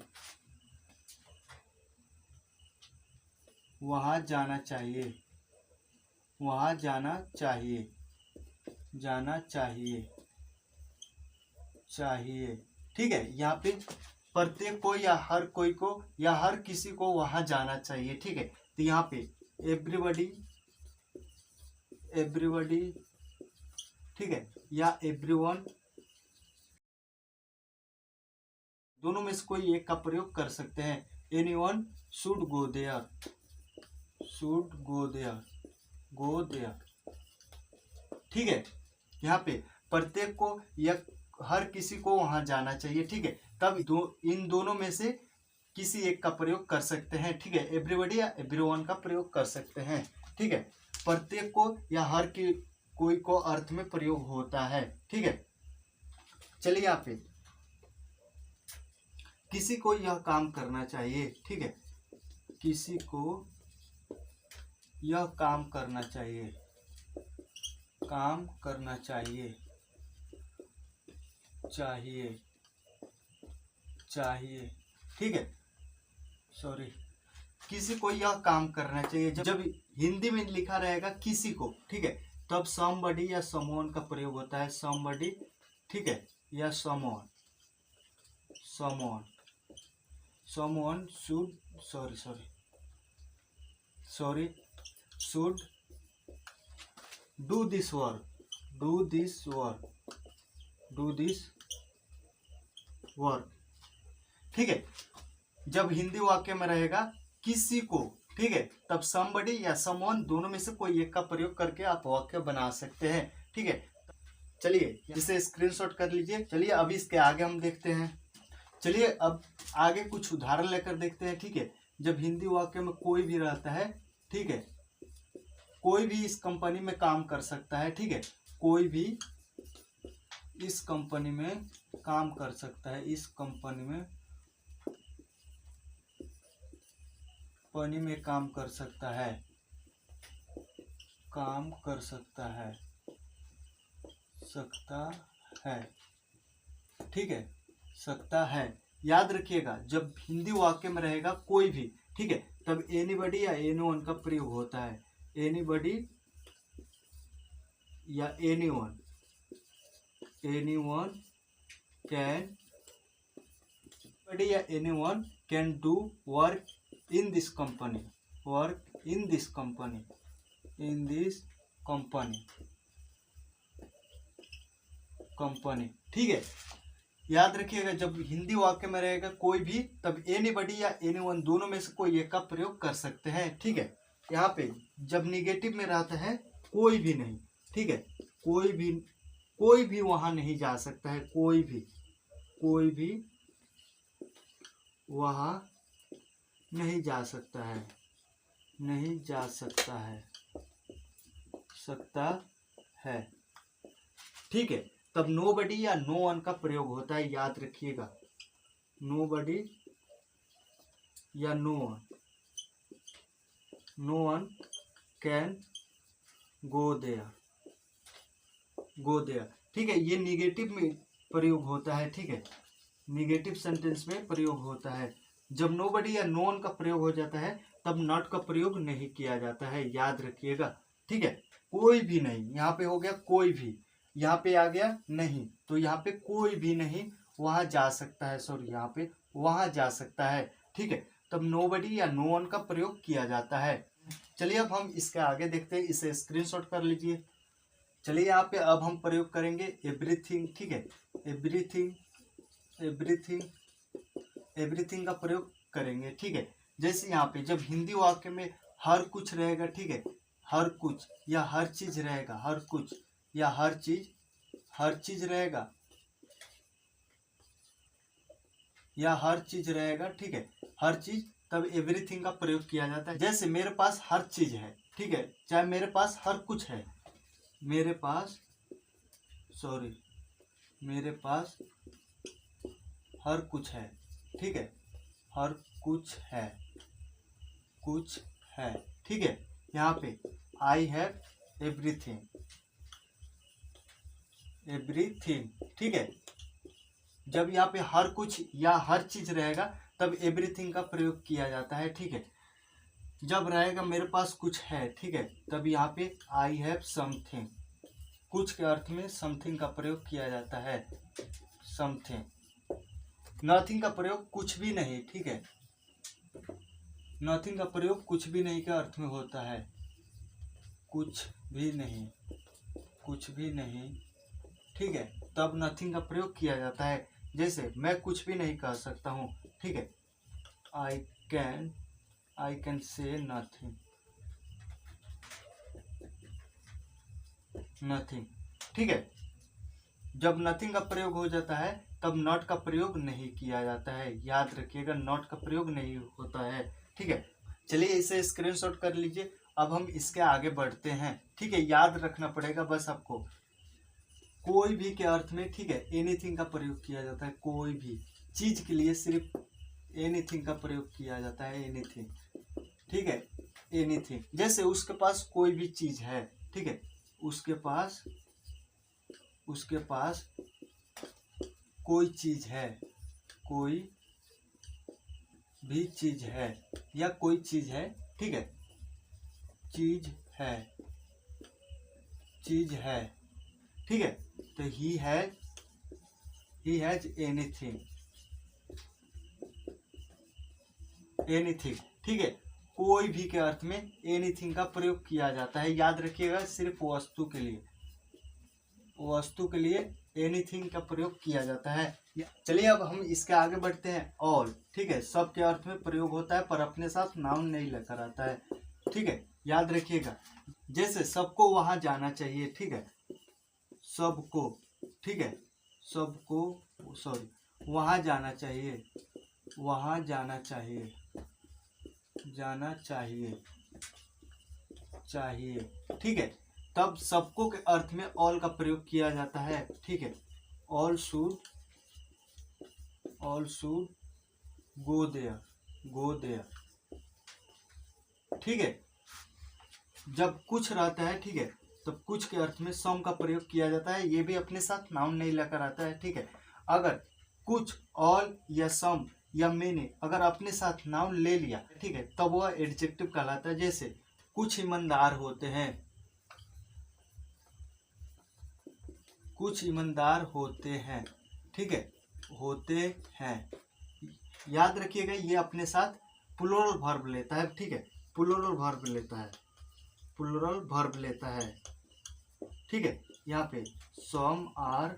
Speaker 1: वहां जाना चाहिए, वहां जाना चाहिए, जाना चाहिए, चाहिए। ठीक है, यहाँ पे प्रत्येक को या हर कोई को या हर किसी को वहां जाना चाहिए। ठीक है, तो यहाँ पे एवरीबॉडी, एवरीबॉडी। ठीक है, या एवरीवन, दोनों में से कोई एक का प्रयोग कर सकते हैं। Anyone should go there, should go there, go there. ठीक है, यहाँ पे प्रत्येक को या हर किसी को वहां जाना चाहिए। ठीक है, तब इन दोनों में से किसी एक का प्रयोग कर सकते हैं। ठीक है, एवरीबॉडी या एवरीवन का प्रयोग कर सकते हैं। ठीक है, प्रत्येक को या हर कोई को अर्थ में प्रयोग होता है। ठीक है, चलिए यहाँ पे किसी को यह काम करना चाहिए। ठीक है, किसी को यह काम करना चाहिए, काम करना चाहिए, चाहिए, चाहिए। ठीक है, सॉरी, किसी को यह काम करना चाहिए। जब हिंदी में लिखा रहेगा किसी को, ठीक है, तब समबडी या समवन का प्रयोग होता है, समबडी। ठीक है, या someone, someone, someone should, sorry should do this work, do this work, do this work. ठीक है, जब हिंदी वाक्य में रहेगा किसी को, ठीक है, तब समबडी या समवन दोनों में से कोई एक का प्रयोग करके आप वाक्य बना सकते हैं। ठीक है, चलिए इसे स्क्रीनशॉट कर लीजिए। चलिए अभी इसके आगे हम देखते हैं। चलिए अब आगे कुछ उदाहरण लेकर देखते हैं। ठीक है, जब हिंदी वाक्य में कोई भी रहता है, ठीक है, कोई भी इस कंपनी में काम कर सकता है। ठीक है, कोई भी इस कंपनी में काम कर सकता है, इस कंपनी में काम कर सकता है। काम कर सकता है, ठीक है, सकता है। याद रखिएगा जब हिंदी वाक्य में रहेगा कोई भी, ठीक है, तब एनीबडी या एनीवन का प्रयोग होता है। एनीबडी या एनीवन, एनीवन कैन, एनीबडी या anyone can do work in this company, work in this company, in this company, company, ठीक है। याद रखिएगा जब हिंदी वाक्य में रहेगा कोई भी, तब एनीबडी या एनीवन दोनों में से कोई एक का प्रयोग कर सकते हैं, ठीक है। यहाँ पे जब निगेटिव में रहता है कोई भी नहीं, ठीक है, कोई भी वहां नहीं जा सकता है, कोई भी वहां नहीं जा सकता है, नहीं जा सकता है, सकता है, ठीक है। तब नोबडी या नो वन का प्रयोग होता है, याद रखिएगा। नोबडी या no one can go there, ठीक है। ये निगेटिव में प्रयोग होता है, ठीक है, निगेटिव सेंटेंस में प्रयोग होता है। जब नोबडी या नो वन का प्रयोग हो जाता है तब नॉट का प्रयोग नहीं किया जाता है, याद रखिएगा, ठीक है। कोई भी नहीं, यहाँ पे हो गया कोई भी, यहाँ पे आ गया नहीं, तो यहाँ पे कोई भी नहीं वहां जा सकता है, सॉरी यहाँ पे वहां जा सकता है, ठीक है। तब नोबडी या नो वन का प्रयोग किया जाता है। चलिए अब हम इसके आगे देखते हैं, इसे स्क्रीनशॉट कर लीजिए। चलिए यहाँ पे अब हम प्रयोग करेंगे एवरीथिंग, ठीक है, एवरीथिंग का प्रयोग करेंगे, ठीक है। जैसे यहाँ पे जब हिंदी वाक्य में हर कुछ रहेगा, ठीक है, हर कुछ या हर चीज रहेगा, हर कुछ या हर चीज रहेगा, या हर चीज रहेगा, ठीक है, हर चीज, तब एवरीथिंग का प्रयोग किया जाता है। जैसे मेरे पास हर चीज है, ठीक है, चाहे मेरे पास हर कुछ है, मेरे पास हर कुछ है, ठीक है, हर कुछ है, ठीक है। यहाँ पे आई हैव एवरीथिंग, ठीक है। जब यहाँ पे हर कुछ या हर चीज रहेगा तब एवरीथिंग का प्रयोग किया जाता है, ठीक है। जब रहेगा मेरे पास कुछ है, ठीक है, तब यहाँ पे आई हैव समथिंग, कुछ के अर्थ में समथिंग का प्रयोग किया जाता है, समथिंग। नथिंग का प्रयोग कुछ भी नहीं, ठीक है, नथिंग का प्रयोग कुछ भी नहीं के अर्थ में होता है, कुछ भी नहीं, ठीक है, तब नथिंग का प्रयोग किया जाता है। जैसे मैं कुछ भी नहीं कह सकता हूँ, ठीक है, आई कैन से नथिंग, ठीक है। जब नथिंग का प्रयोग हो जाता है तब नॉट का प्रयोग नहीं किया जाता है, याद रखिएगा, नॉट का प्रयोग नहीं होता है, ठीक है। चलिए इसे स्क्रीनशॉट कर लीजिए। अब हम इसके आगे बढ़ते हैं, ठीक है। याद रखना पड़ेगा बस आपको, कोई भी के अर्थ में, ठीक है, एनीथिंग का प्रयोग किया जाता है, कोई भी चीज के लिए सिर्फ एनीथिंग का प्रयोग किया जाता है, एनीथिंग, ठीक है, एनीथिंग। जैसे उसके पास कोई भी चीज है, ठीक है, उसके पास कोई चीज है, कोई भी चीज है, या कोई चीज है, ठीक है, चीज है, ठीक है। तो ही हैज एनीथिंग, ठीक है। कोई भी के अर्थ में एनीथिंग का प्रयोग किया जाता है, याद रखिएगा, सिर्फ वस्तु के लिए एनीथिंग का प्रयोग किया जाता है। चलिए अब हम इसके आगे बढ़ते हैं। ऑल, ठीक है, सब के अर्थ में प्रयोग होता है पर अपने साथ नाउन नहीं लेकर आता है, ठीक है, याद रखिएगा। जैसे सबको वहां जाना चाहिए, ठीक है, सबको, ठीक है, सबको, सॉरी, वहां जाना चाहिए, चाहिए, ठीक है। तब सबको के अर्थ में ऑल का प्रयोग किया जाता है, ठीक है, ऑल शुड गो देयर, ठीक है। जब कुछ रहता है, ठीक है, तब कुछ के अर्थ में सम का प्रयोग किया जाता है। ये भी अपने साथ नाउन नहीं लेकर आता है, ठीक है। अगर कुछ, ऑल या सम या मेनी अगर अपने साथ नाउन ले लिया, ठीक है, तब वह एडजेक्टिव कहलाता है। जैसे कुछ ईमानदार होते हैं, कुछ ईमानदार होते हैं, ठीक है, होते हैं। याद रखिएगा ये अपने साथ प्लूरल वर्ब लेता है, ठीक है, प्लूरल वर्ब लेता है, प्लूरल वर्ब लेता है, ठीक है। यहाँ पे सम आर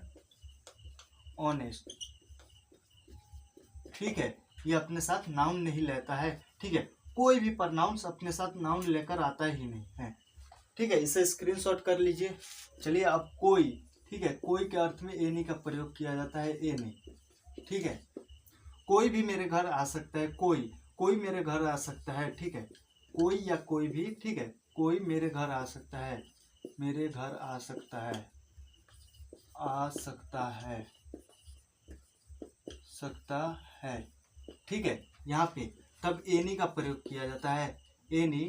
Speaker 1: ऑनेस्ट, ठीक है, ये अपने साथ नाउन नहीं लेता है, ठीक है। कोई भी प्रोनाउंस अपने साथ नाउन लेकर आता ही नहीं है, ठीक है। इसे स्क्रीनशॉट कर लीजिए। चलिए अब कोई, ठीक है, कोई के अर्थ में एनी का प्रयोग किया जाता है, एनी, ठीक है। कोई भी मेरे घर आ सकता है, कोई मेरे घर आ सकता है, ठीक है, कोई या कोई भी, ठीक है, कोई मेरे घर आ सकता है, मेरे घर आ सकता है, आ सकता है, सकता है, ठीक है। यहाँ पे तब एनी का प्रयोग किया जाता है, any,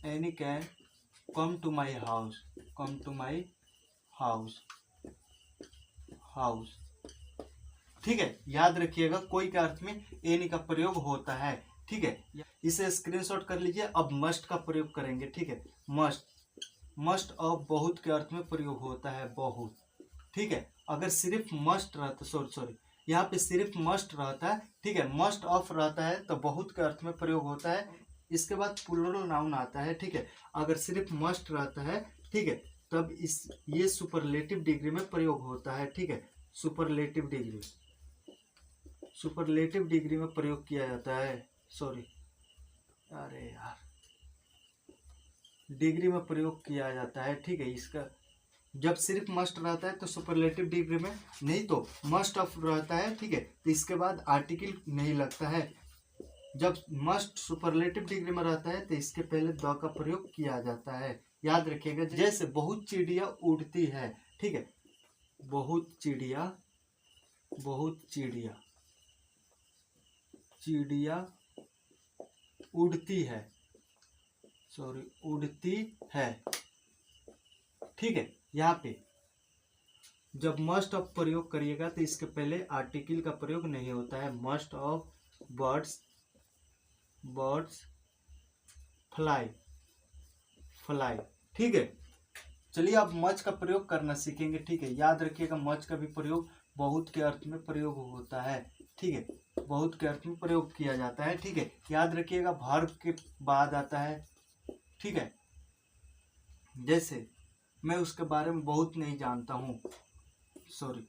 Speaker 1: any can come to my house, come to my house, house, ठीक है। याद रखिएगा कोई के अर्थ में एनी का प्रयोग होता है, ठीक है। इसे स्क्रीनशॉट कर लीजिए। अब मस्ट का प्रयोग करेंगे, ठीक है। मस्ट, मस्ट अब बहुत के अर्थ में प्रयोग होता है, बहुत, ठीक है। अगर सिर्फ मस्ट रहता, सॉरी यहाँ पे सिर्फ मस्ट रहता है, ठीक है, मस्ट ऑफ रहता है तो बहुत के अर्थ में प्रयोग होता है। इसके बाद प्लूरल नाउन आता है, ठीक है। अगर सिर्फ मस्ट रहता है, ठीक है, तब ये सुपरलेटिव डिग्री में प्रयोग होता है, ठीक है। सुपरलेटिव डिग्री, सुपरलेटिव डिग्री में प्रयोग किया जाता है, सॉरी, अरे यार, डिग्री में प्रयोग किया जाता है, ठीक है। इसका जब सिर्फ मस्ट रहता है तो सुपरलेटिव डिग्री में, नहीं तो मस्ट ऑफ रहता है, ठीक है, तो इसके बाद आर्टिकल नहीं लगता है। जब मस्ट सुपरलेटिव डिग्री में रहता है तो इसके पहले द का प्रयोग किया जाता है। याद रखिएगा, जैसे बहुत चिड़िया उड़ती है, ठीक है, बहुत चिड़िया, बहुत चिड़िया, चिड़िया उड़ती है, सॉरी, उड़ती है, ठीक है। यहाँ पे जब मस्ट ऑफ प्रयोग करिएगा तो इसके पहले आर्टिकल का प्रयोग नहीं होता है। Must of birds, birds fly, fly, ठीक है। चलिए अब मच का प्रयोग करना सीखेंगे, ठीक है। याद रखिएगा मच का भी प्रयोग बहुत के अर्थ में प्रयोग होता है, ठीक है, बहुत के अर्थ में प्रयोग किया जाता है, ठीक है। याद रखिएगा वर्ब के बाद आता है, ठीक है। जैसे मैं उसके बारे में बहुत नहीं जानता हूँ, सॉरी,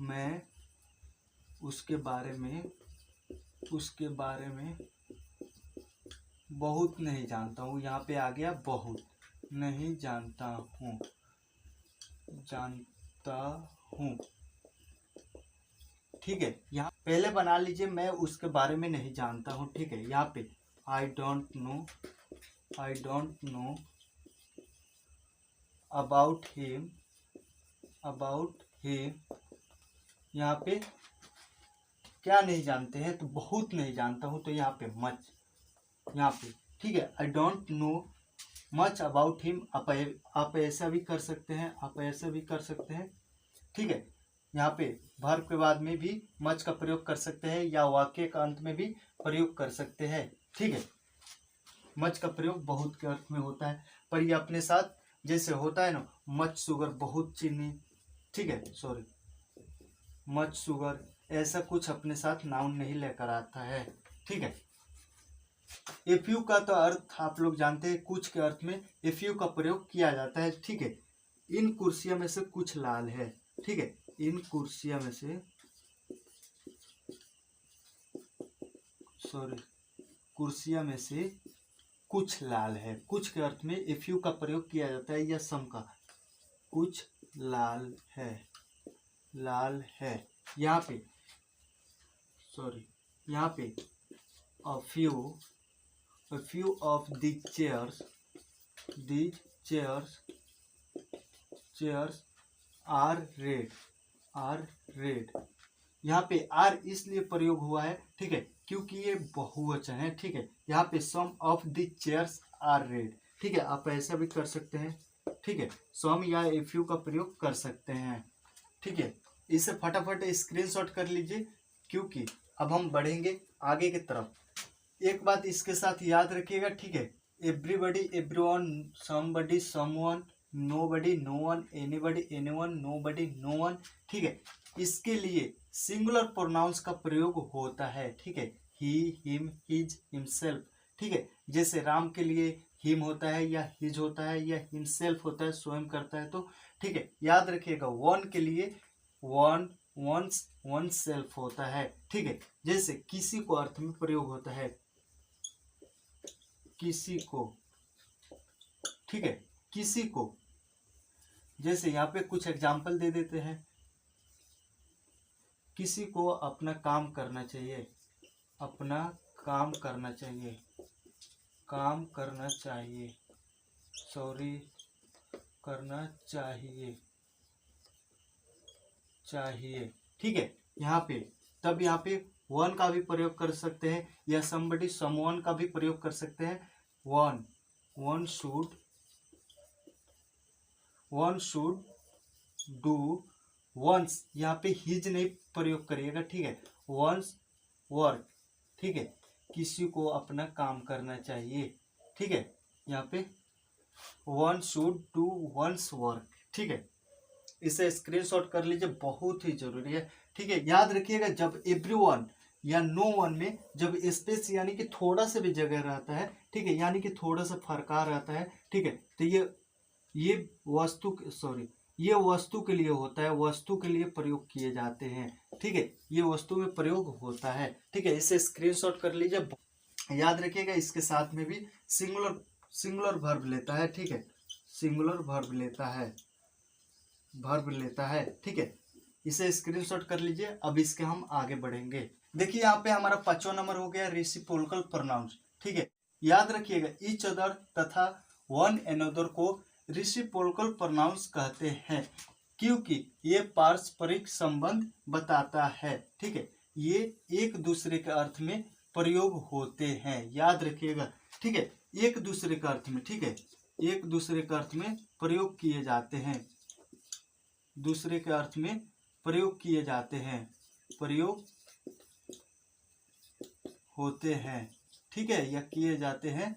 Speaker 1: मैं उसके बारे में, उसके बारे में बहुत नहीं जानता हूँ। यहाँ पे आ गया बहुत, नहीं जानता हूँ, जानता हूँ, ठीक है। यहाँ पहले बना लीजिए मैं उसके बारे में नहीं जानता हूँ, ठीक है। यहाँ पे I don't know, I don't know about him, about him. यहाँ पे क्या नहीं जानते हैं, तो बहुत नहीं जानता हूँ, तो यहाँ पे मच, यहाँ पे, ठीक है। I don't know much about him, आप ऐसा भी कर सकते हैं, आप ऐसा भी कर सकते हैं, ठीक है। यहाँ पे वर्ब के बाद में भी मच का प्रयोग कर सकते हैं या वाक्य का अंत में भी प्रयोग कर सकते हैं, ठीक है। मच का प्रयोग बहुत के अर्थ में होता है, पर ये अपने साथ जैसे होता है ना, मच शुगर, बहुत चीनी, ठीक है, सॉरी, मच शुगर, ऐसा कुछ अपने साथ नाउन नहीं लेकर आता है, ठीक है। एफ यू का तो अर्थ आप लोग जानते हैं, कुछ के अर्थ में एफ यू का प्रयोग किया जाता है, ठीक है। इन कुर्सियों में से कुछ लाल है, ठीक है, इन कुर्सियों में से, सॉरी, कुर्सियों में से कुछ लाल है। कुछ के अर्थ में एफ यू का प्रयोग किया जाता है या सम का, कुछ लाल है, लाल है। यहाँ पे, सॉरी, यहाँ पे a few of the chairs, the chairs are red, are red। यहाँ पे आर इसलिए प्रयोग हुआ है, ठीक है, क्योंकि ये बहुवचन है, ठीक है। यहाँ पे some of the chairs are red, ठीक है, आप ऐसा भी कर सकते हैं। ठीक है, सम या इफ यू का प्रयोग कर सकते हैं। ठीक है, इसे फटाफट स्क्रीनशॉट कर लीजिए, क्योंकि अब हम बढ़ेंगे आगे की तरफ। एक बात इसके साथ याद रखिएगा, ठीक है, everybody, everyone, somebody, someone, nobody, no one, anybody, anyone, nobody, no one. ठीक है, इसके लिए सिंगुलर प्रोनाउंस का प्रयोग होता है। ठीक है, ही, हिम, हिज, हिमसेल्फ। ठीक है, जैसे राम के लिए हिम होता है या हिज होता है या हिमसेल्फ होता है, स्वयं करता है। तो ठीक है, याद रखिएगा, वन के लिए वन, वंस, वन सेल्फ होता है। ठीक है, जैसे किसी को अर्थ में प्रयोग होता है, किसी को। ठीक है, किसी को, जैसे यहाँ पे कुछ एग्जाम्पल दे देते हैं। किसी को अपना काम करना चाहिए, अपना काम करना चाहिए, काम करना चाहिए, सॉरी, करना चाहिए, चाहिए। ठीक है, यहाँ पे तब यहाँ पे वन का भी प्रयोग कर सकते हैं, या समबडी, समवन का भी प्रयोग कर सकते हैं। One, one should do once, यहाँ पे हिज नहीं प्रयोग करिएगा। ठीक है, वंस वर्क। ठीक है, किसी को अपना काम करना चाहिए। ठीक है, यहाँ पे one should do once work. ठीक है, इसे स्क्रीनशॉट कर लीजिए, बहुत ही जरूरी है। ठीक है, याद रखिएगा, जब एवरीवन या नो वन में जब स्पेस यानी कि थोड़ा सा भी जगह रहता है, ठीक है, यानी कि थोड़ा सा फरका रहता है। ठीक है, तो ये वस्तु, सॉरी, ये वस्तु के लिए होता है, वस्तु के लिए प्रयोग किए जाते हैं। ठीक है, ये वस्तु में प्रयोग होता है। ठीक है, इसे स्क्रीनशॉट कर लीजिए। याद रखिएगा, इसके साथ में भी सिंगुलर वर्ब लेता है। ठीक है, सिंगुलर वर्ब लेता है। ठीक है, इसे स्क्रीनशॉट कर लीजिए। अब इसके हम आगे बढ़ेंगे। देखिए, यहाँ पे हमारा 5वां नंबर हो गया रेसिप्रोकल प्रोनाउंस। ठीक है, याद रखिएगा, ईच अदर तथा वन अनदर को रेसिप्रोकल प्रोनाउंस कहते हैं, क्योंकि ये पारस्परिक संबंध बताता है। ठीक है, ये एक दूसरे के अर्थ में प्रयोग होते हैं। याद रखिएगा, ठीक है, एक दूसरे के अर्थ में, ठीक है, एक दूसरे के अर्थ में प्रयोग किए जाते हैं, दूसरे के अर्थ में प्रयोग किए जाते हैं, प्रयोग होते हैं। ठीक है, या किए जाते हैं।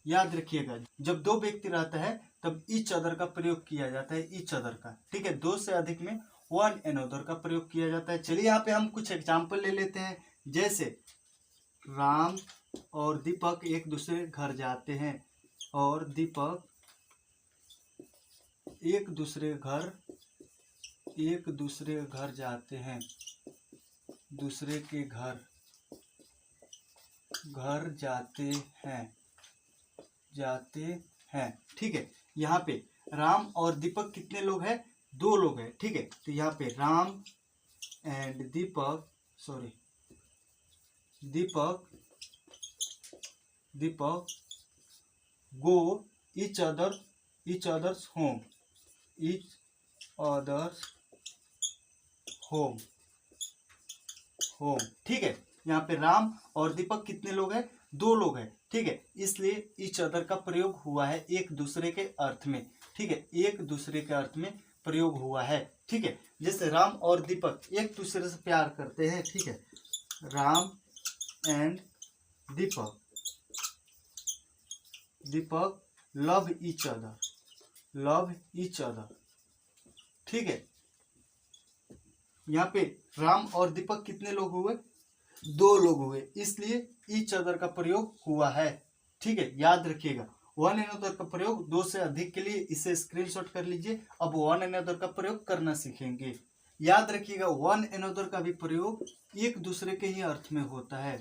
Speaker 1: याद रखिएगा, जब दो व्यक्ति रहता है तब ईच अदर का प्रयोग किया जाता है, ईच अदर का। ठीक है, दो से अधिक में वन अनदर का प्रयोग किया जाता है। चलिए, यहाँ पे हम कुछ एग्जाम्पल ले लेते हैं। जैसे राम और दीपक एक दूसरे के घर जाते हैं, और दीपक एक दूसरे के घर जाते हैं, दूसरे के घर जाते हैं। ठीक है, यहाँ पे राम और दीपक कितने लोग हैं? 2 लोग हैं। ठीक है, तो यहाँ पे Ram and Deepak, sorry, Deepak go each others home. ठीक है, यहाँ पे राम और दीपक कितने लोग हैं? 2 लोग हैं। ठीक है, इसलिए ईच अदर का प्रयोग हुआ है एक दूसरे के अर्थ में। ठीक है, एक दूसरे के अर्थ में प्रयोग हुआ है। ठीक है, जैसे राम और दीपक एक दूसरे से प्यार करते हैं। ठीक है, Ram and Deepak love each other. ठीक है, यहाँ पे राम और दीपक कितने लोग हुए? 2 लोग हुए, इसलिए ईच अदर का प्रयोग हुआ है। ठीक है, याद रखिएगा, वन अनदर का प्रयोग 2 से अधिक के लिए, इसे स्क्रीनशॉट कर लीजिए। अब वन अनदर का प्रयोग करना सीखेंगे। याद रखिएगा, वन अनदर का भी प्रयोग एक दूसरे के ही अर्थ में होता है।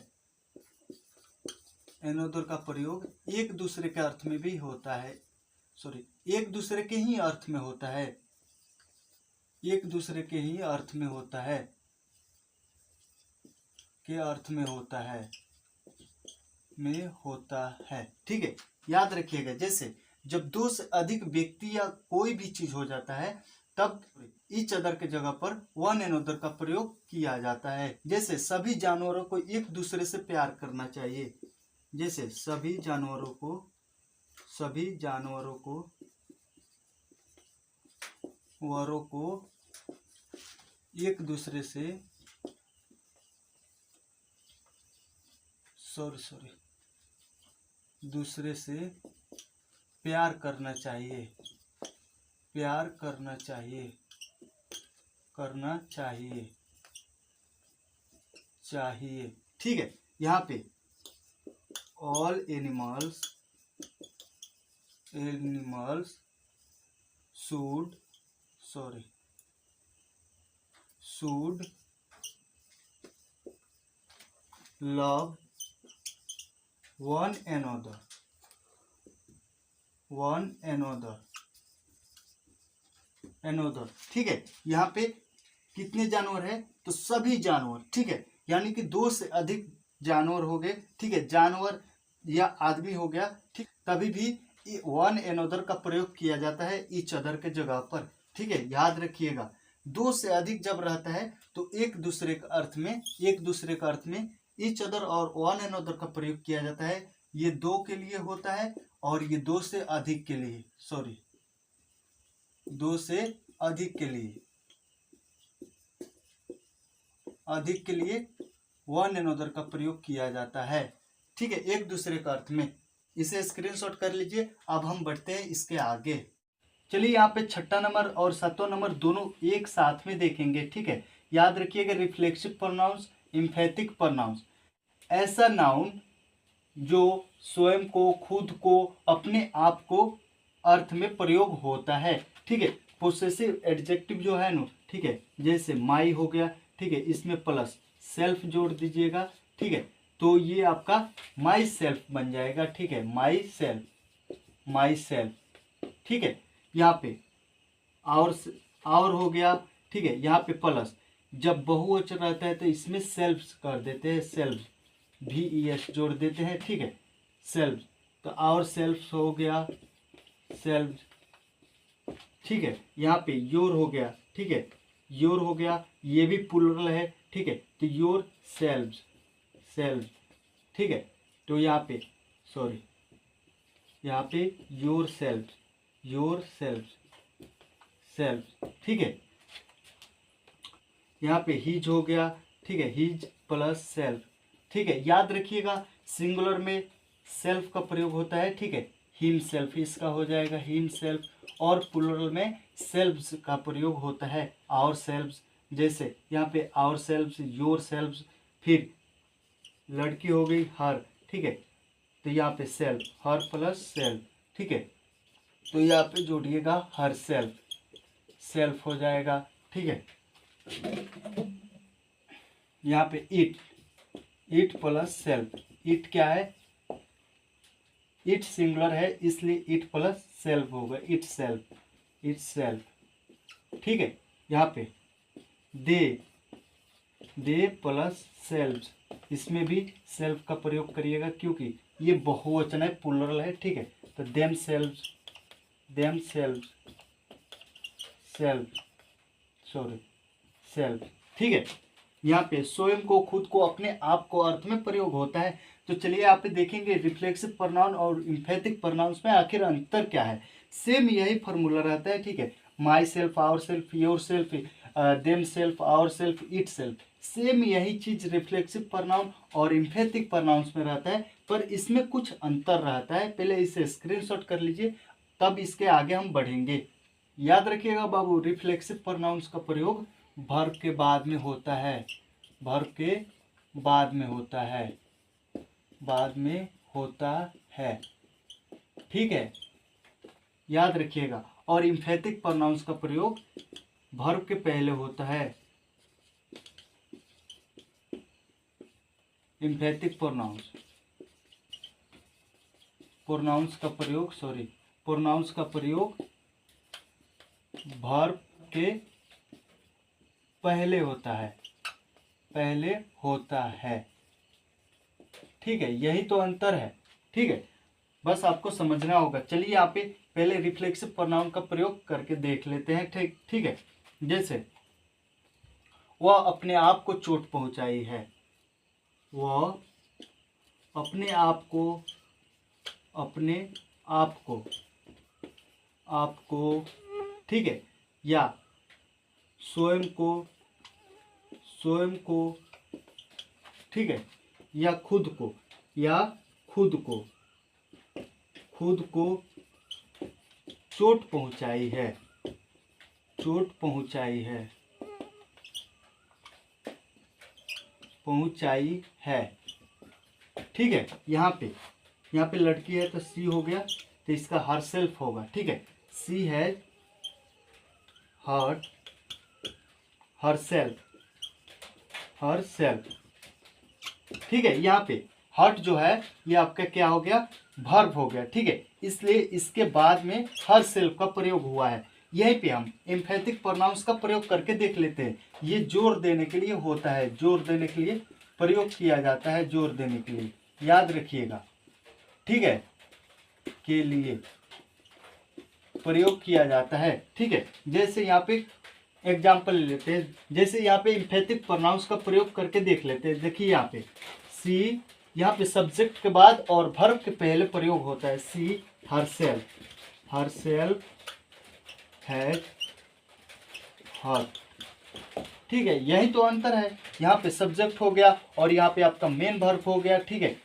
Speaker 1: अनदर का प्रयोग एक दूसरे के अर्थ में भी होता है, सॉरी, एक दूसरे के ही अर्थ में होता है, एक दूसरे के ही अर्थ में होता है, के अर्थ में होता है। ठीक है, याद रखिएगा, जैसे जब 2 से अधिक व्यक्ति या कोई भी चीज हो जाता है, तब ईच अदर के जगह पर वन अनदर का प्रयोग किया जाता है। जैसे सभी जानवरों को एक दूसरे से प्यार करना चाहिए, जैसे सभी जानवरों सभी जानवरों को एक दूसरे से दूसरे से प्यार करना चाहिए, ठीक है। यहाँ पे all animals should love one another, ठीक है। यहाँ पे कितने जानवर है? तो सभी जानवर, ठीक है। यानी कि दो से अधिक जानवर हो गए, ठीक है, जानवर या आदमी हो गया, ठीक। तभी भी वन एनोदर का प्रयोग किया जाता है ईच अदर के जगह पर, ठीक है। याद रखिएगा, दो से अधिक जब रहता है तो एक दूसरे के अर्थ में ईच अदर और वन एनोदर का प्रयोग किया जाता है। ये दो के लिए होता है और ये दो से अधिक के लिए, दो से अधिक के लिए वन एनोदर का प्रयोग किया जाता है, ठीक है, एक दूसरे के अर्थ में। इसे स्क्रीनशॉट कर लीजिए। अब हम बढ़ते हैं इसके आगे। चलिए यहाँ पे 6वां नंबर और 7वां नंबर दोनों एक साथ में देखेंगे, ठीक है। याद रखिएगा, रिफ्लेक्सिव प्रोनाउंस, एम्फैटिक प्रोनाउंस, ऐसा नाउन जो स्वयं को, खुद को, अपने आप को अर्थ में प्रयोग होता है, ठीक है। पोसेसिव एडजेक्टिव जो है ना, ठीक है, जैसे माई हो गया, ठीक है, इसमें प्लस सेल्फ जोड़ दीजिएगा, ठीक है, तो ये आपका माई सेल्फ बन जाएगा, ठीक है, माई सेल्फ, ठीक है। यहाँ पे और हो गया, ठीक है, यहाँ पे प्लस, जब बहुवचन रहता है तो इसमें सेल्फ कर देते हैं, सेल्फ VES जोड़ देते हैं, ठीक है, सेल्फ, तो और सेल्फ हो गया, सेल्फ, ठीक है। यहाँ पे योर हो गया, ठीक है, योर हो गया, ये भी प्लुरल है, ठीक है, तो योर सेल्फ, ठीक है। तो यहाँ पे योर सेल्फ, ठीक है। यहाँ पे हिज हो गया, ठीक है, हिज प्लस सेल्फ, ठीक है। याद रखिएगा, सिंगुलर में सेल्फ का प्रयोग होता है, ठीक है, हिम सेल्फ, इसका हो जाएगा हिम सेल्फ, और प्लुरल में सेल्फ्स का प्रयोग होता है, आवर सेल्फ्स, जैसे यहाँ पे आवर सेल्फ्स, योर सेल्फ्स, फिर लड़की हो गई हर, ठीक है, तो यहाँ पे सेल्फ, हर प्लस सेल्फ, ठीक है, तो यहाँ पे जोड़िएगा हर सेल्फ हो जाएगा, ठीक है। यहाँ पे इट प्लस सेल्फ, इट क्या है? इट सिंगुलर है, इसलिए इट प्लस सेल्फ होगा, इट सेल्फ, ठीक है। यहाँ पे दे प्लस सेल्फ, इसमें भी सेल्फ का प्रयोग करिएगा क्योंकि ये बहुवचन है, प्लुरल है, ठीक है, तो देम सेल्फ, ठीक है। यहाँ पे स्वयं को, खुद को, अपने आप को अर्थ में प्रयोग होता है। तो चलिए यहाँ पे देखेंगे रिफ्लेक्सिव प्रोनाउन और एम्फैटिक प्रोनाउंस में आखिर अंतर क्या है। सेम यही फॉर्मूला रहता है, ठीक है, myself, ourself, yourself, themself, ourself, itself, same यही चीज रिफ्लेक्सिव प्रोनाउन और एम्फैटिक प्रोनाउंस में रहता है, पर इसमें कुछ अंतर रहता है। पहले इसे स्क्रीनशॉट कर लीजिए, तब इसके आगे हम बढ़ेंगे। याद रखिएगा बाबू, रिफ्लेक्सिव प्रोनाउंस का प्रयोग वर्ब के बाद में होता है, ठीक है, याद रखिएगा। और एम्फैटिक प्रोनाउंस का प्रयोग वर्ब के पहले होता है। एम्फैटिक प्रोनाउंस का प्रयोग वर्ब के पहले होता है, ठीक है, यही तो अंतर है, ठीक है, बस आपको समझना होगा। चलिए यहाँ पे पहले रिफ्लेक्सिव प्रोनाउन का प्रयोग करके देख लेते हैं, ठीक है। जैसे वह अपने आप को चोट पहुंचाई है, वह अपने आपको, आपको, ठीक है, या स्वयं को, स्वयं को, ठीक है, या खुद को, या खुद को, खुद को चोट पहुंचाई है, चोट पहुंचाई है, पहुंचाई है, ठीक है। यहाँ पे लड़की है तो सी हो गया, तो इसका हर सेल्फ होगा, ठीक है। She has hurt herself, herself, ठीक है। यहाँ पे हर्ट जो है ये आपका क्या हो गया, वर्ब हो गया, ठीक है। इसलिए इसके बाद में हर सेल्फ का प्रयोग हुआ है। यहीं पे हम एम्फेटिक प्रोनाउंस का प्रयोग करके देख लेते हैं। ये जोर देने के लिए होता है, जोर देने के लिए प्रयोग किया जाता है, जोर देने के लिए, याद रखिएगा, ठीक है, के लिए प्रयोग किया जाता है, ठीक है। जैसे यहाँ पे एग्जाम्पल ले लेते हैं, जैसे यहाँ पे एम्फेटिक प्रोनाउंस का प्रयोग करके देख लेते हैं। देखिए यहाँ पे सी, यहाँ पे सब्जेक्ट के बाद और वर्ब के पहले प्रयोग होता है। सी हरसेल्फ, हरसेल्फ हैज हर्ट, ठीक है। यही तो अंतर है, यहाँ पे सब्जेक्ट हो गया और यहाँ पे आपका मेन वर्ब हो गया, ठीक है।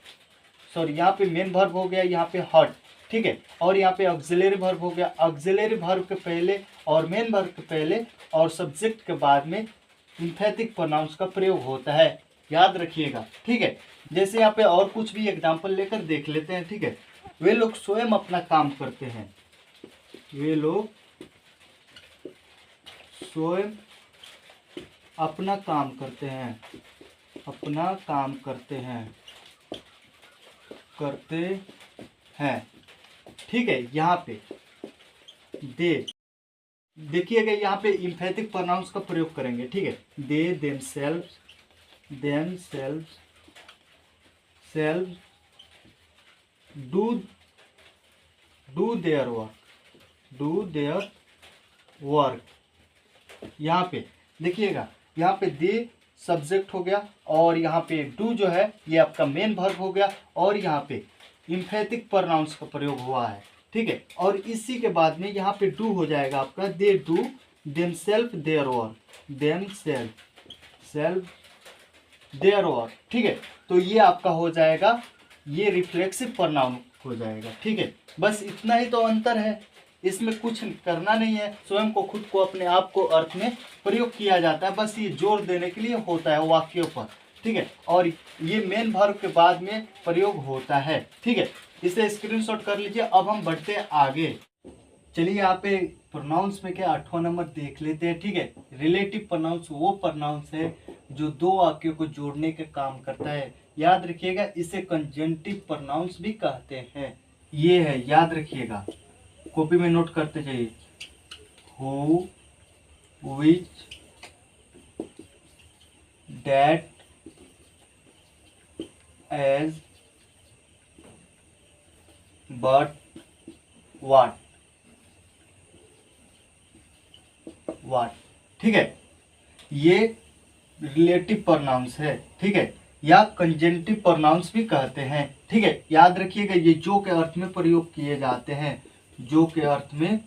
Speaker 1: सॉरी, यहाँ पे मेन वर्ब हो गया, यहाँ पे हर्ट, ठीक है। और यहाँ पे ऑक्सिलरी वर्ब हो गया, ऑक्सिलरी वर्ब के पहले और मेन वर्ब के पहले और सब्जेक्ट के बाद में एम्फेटिक प्रोनाउंस का प्रयोग होता है, याद रखिएगा, ठीक है। जैसे यहाँ पे और कुछ भी एग्जाम्पल लेकर देख लेते हैं, ठीक है। वे लोग स्वयं अपना काम करते हैं, वे लोग स्वयं अपना काम करते हैं, अपना काम करते हैं, करते हैं, ठीक है। यहाँ पे दे, देखिएगा यहाँ पे एम्फेटिक प्रोनाउंस का प्रयोग करेंगे, ठीक है। They, themselves, themselves, selves, do their work, do their work. यहाँ पे देखिएगा, यहाँ पे दे सब्जेक्ट हो गया और यहाँ पे डू जो है ये आपका मेन वर्ब हो गया और यहाँ पे एम्फेटिक प्रोनाउंस का प्रयोग हुआ है, ठीक है। और इसी के बाद में यहाँ पे डू हो जाएगा आपका they do themselves their work, themselves their work, ठीक है। तो ये आपका हो जाएगा, ये रिफ्लेक्सिव प्रोनाउन हो जाएगा, ठीक है। बस इतना ही तो अंतर है, इसमें कुछ करना नहीं है। स्वयं को, खुद को, अपने आप को अर्थ में प्रयोग किया जाता है, बस ये जोर देने के लिए होता है वाक्यों पर, ठीक है। और ये मेन वर्ब के बाद में प्रयोग होता है, ठीक है। इसे स्क्रीनशॉट कर लीजिए। अब हम बढ़ते हैं आगे। चलिए यहाँ पे प्रोनाउंस में क्या 8वां नंबर देख लेते हैं, ठीक है। रिलेटिव प्रोनाउंस वो प्रोनाउंस है जो दो वाक्यों को जोड़ने का काम करता है, याद रखिएगा। इसे कंजंक्टिव प्रोनाउंस भी कहते हैं। ये है, याद रखिएगा, कॉपी में नोट करते जाइए। Who, which, that, as, but, what, what, ठीक है। ये रिलेटिव प्रोनाउंस है, ठीक है, या कंजंक्टिव प्रोनाउंस भी कहते हैं, ठीक है। याद रखिएगा, ये जो के अर्थ में प्रयोग किए जाते हैं, जो के अर्थ में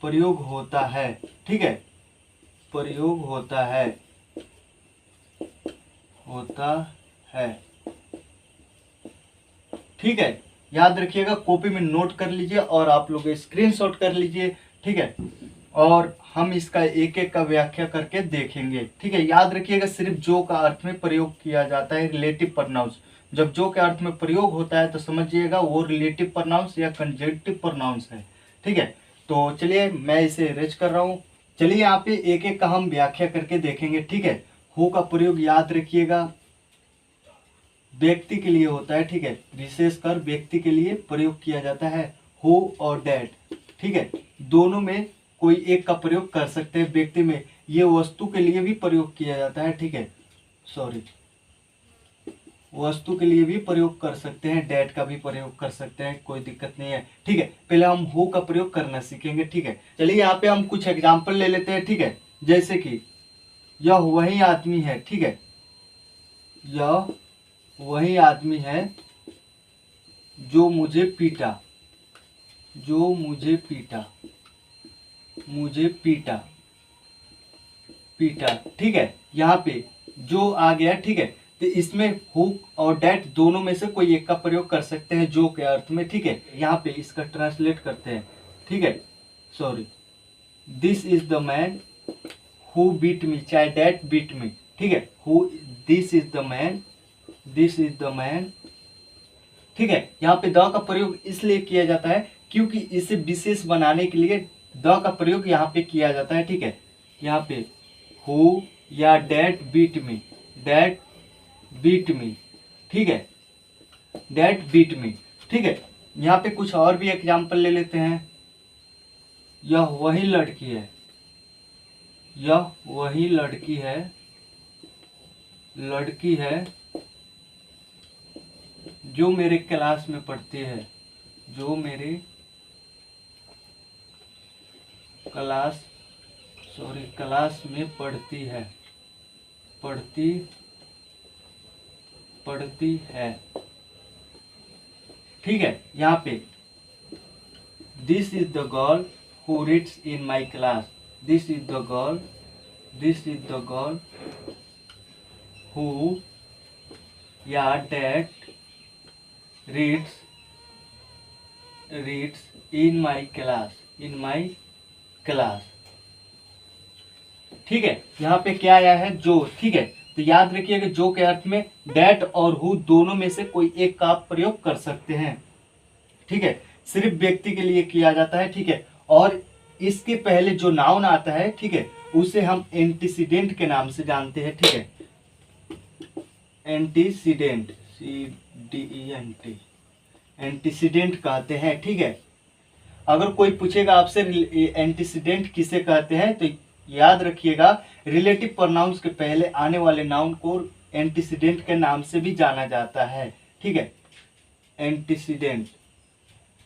Speaker 1: प्रयोग होता है, ठीक है, प्रयोग होता है, होता है, ठीक है। याद रखिएगा, कॉपी में नोट कर लीजिए और आप लोग स्क्रीनशॉट कर लीजिए, ठीक है। और हम इसका एक एक का व्याख्या करके देखेंगे, ठीक है। याद रखिएगा, सिर्फ जो का अर्थ में प्रयोग किया जाता है रिलेटिव प्रोनाउंस। जब जो के अर्थ में प्रयोग होता है तो समझिएगा वो रिलेटिव प्रोनाउंस या कंजंक्टिव प्रोनाउंस है, ठीक है। तो चलिए मैं इसे रेज कर रहा हूँ। चलिए यहाँ पे एक एक का हम व्याख्या करके देखेंगे, ठीक है। हु का प्रयोग याद रखिएगा व्यक्ति के लिए होता है, ठीक है, विशेषकर व्यक्ति के लिए प्रयोग किया जाता है, हु और डैट, ठीक है। दोनों में कोई एक का प्रयोग कर सकते हैं। व्यक्ति में ये वस्तु के लिए भी प्रयोग किया जाता है, ठीक है, सॉरी, वस्तु के लिए भी प्रयोग कर सकते हैं, डैट का भी प्रयोग कर सकते हैं, कोई दिक्कत नहीं है, ठीक है। पहले हम हु का प्रयोग करना सीखेंगे, ठीक है। चलिए यहाँ पे हम कुछ एग्जाम्पल ले लेते हैं, ठीक है। जैसे कि यह वही आदमी है, ठीक है, यह वही आदमी है जो मुझे पीटा, जो मुझे पीटा, मुझे पीटा, पीटा। ठीक है, यहाँ पे जो आ गया, ठीक है, तो इसमें हु और डैट दोनों में से कोई एक का प्रयोग कर सकते हैं जो के अर्थ में। ठीक है, यहाँ पे इसका ट्रांसलेट करते हैं। ठीक है, sorry, this is the man who beat me, चाहे डैट बीट मी। ठीक है, who, this is the man, this is the man. ठीक है, यहाँ पे द का प्रयोग इसलिए किया जाता है क्योंकि इसे विशेष बनाने के लिए द का प्रयोग यहाँ पे किया जाता है। ठीक है, यहाँ पे हु या that beat me, that beat me. ठीक है, डैट बीट मी। ठीक है, यहाँ पे कुछ और भी एग्जाम्पल ले लेते हैं। यह वही लड़की है, यह वही लड़की है, लड़की है जो मेरे क्लास में पढ़ती है, जो मेरे क्लास, सॉरी, क्लास में पढ़ती है, पढ़ती है। ठीक है, यहाँ पे this is the girl who reads in my class, this is the girl, this is the girl who या that reads in my class, in my class. ठीक है, यहाँ पे क्या आया है, जो। ठीक है, तो याद रखिएगा जो के अर्थ में डैट और हु दोनों में से कोई एक का प्रयोग कर सकते हैं। ठीक है, सिर्फ व्यक्ति के लिए किया जाता है। ठीक है, और इसके पहले जो नाउन आता है, ठीक है, उसे हम एंटीसीडेंट के नाम से जानते हैं। ठीक है, एंटीसीडेंट, CDENT, एंटीसीडेंट कहते हैं। ठीक है, अगर कोई पूछेगा आपसे एंटीसीडेंट किसे कहते हैं, तो याद रखिएगा रिलेटिव प्रोनाउंस के पहले आने वाले नाउन को एंटीसीडेंट के नाम से भी जाना जाता है। ठीक है, एंटीसीडेंट।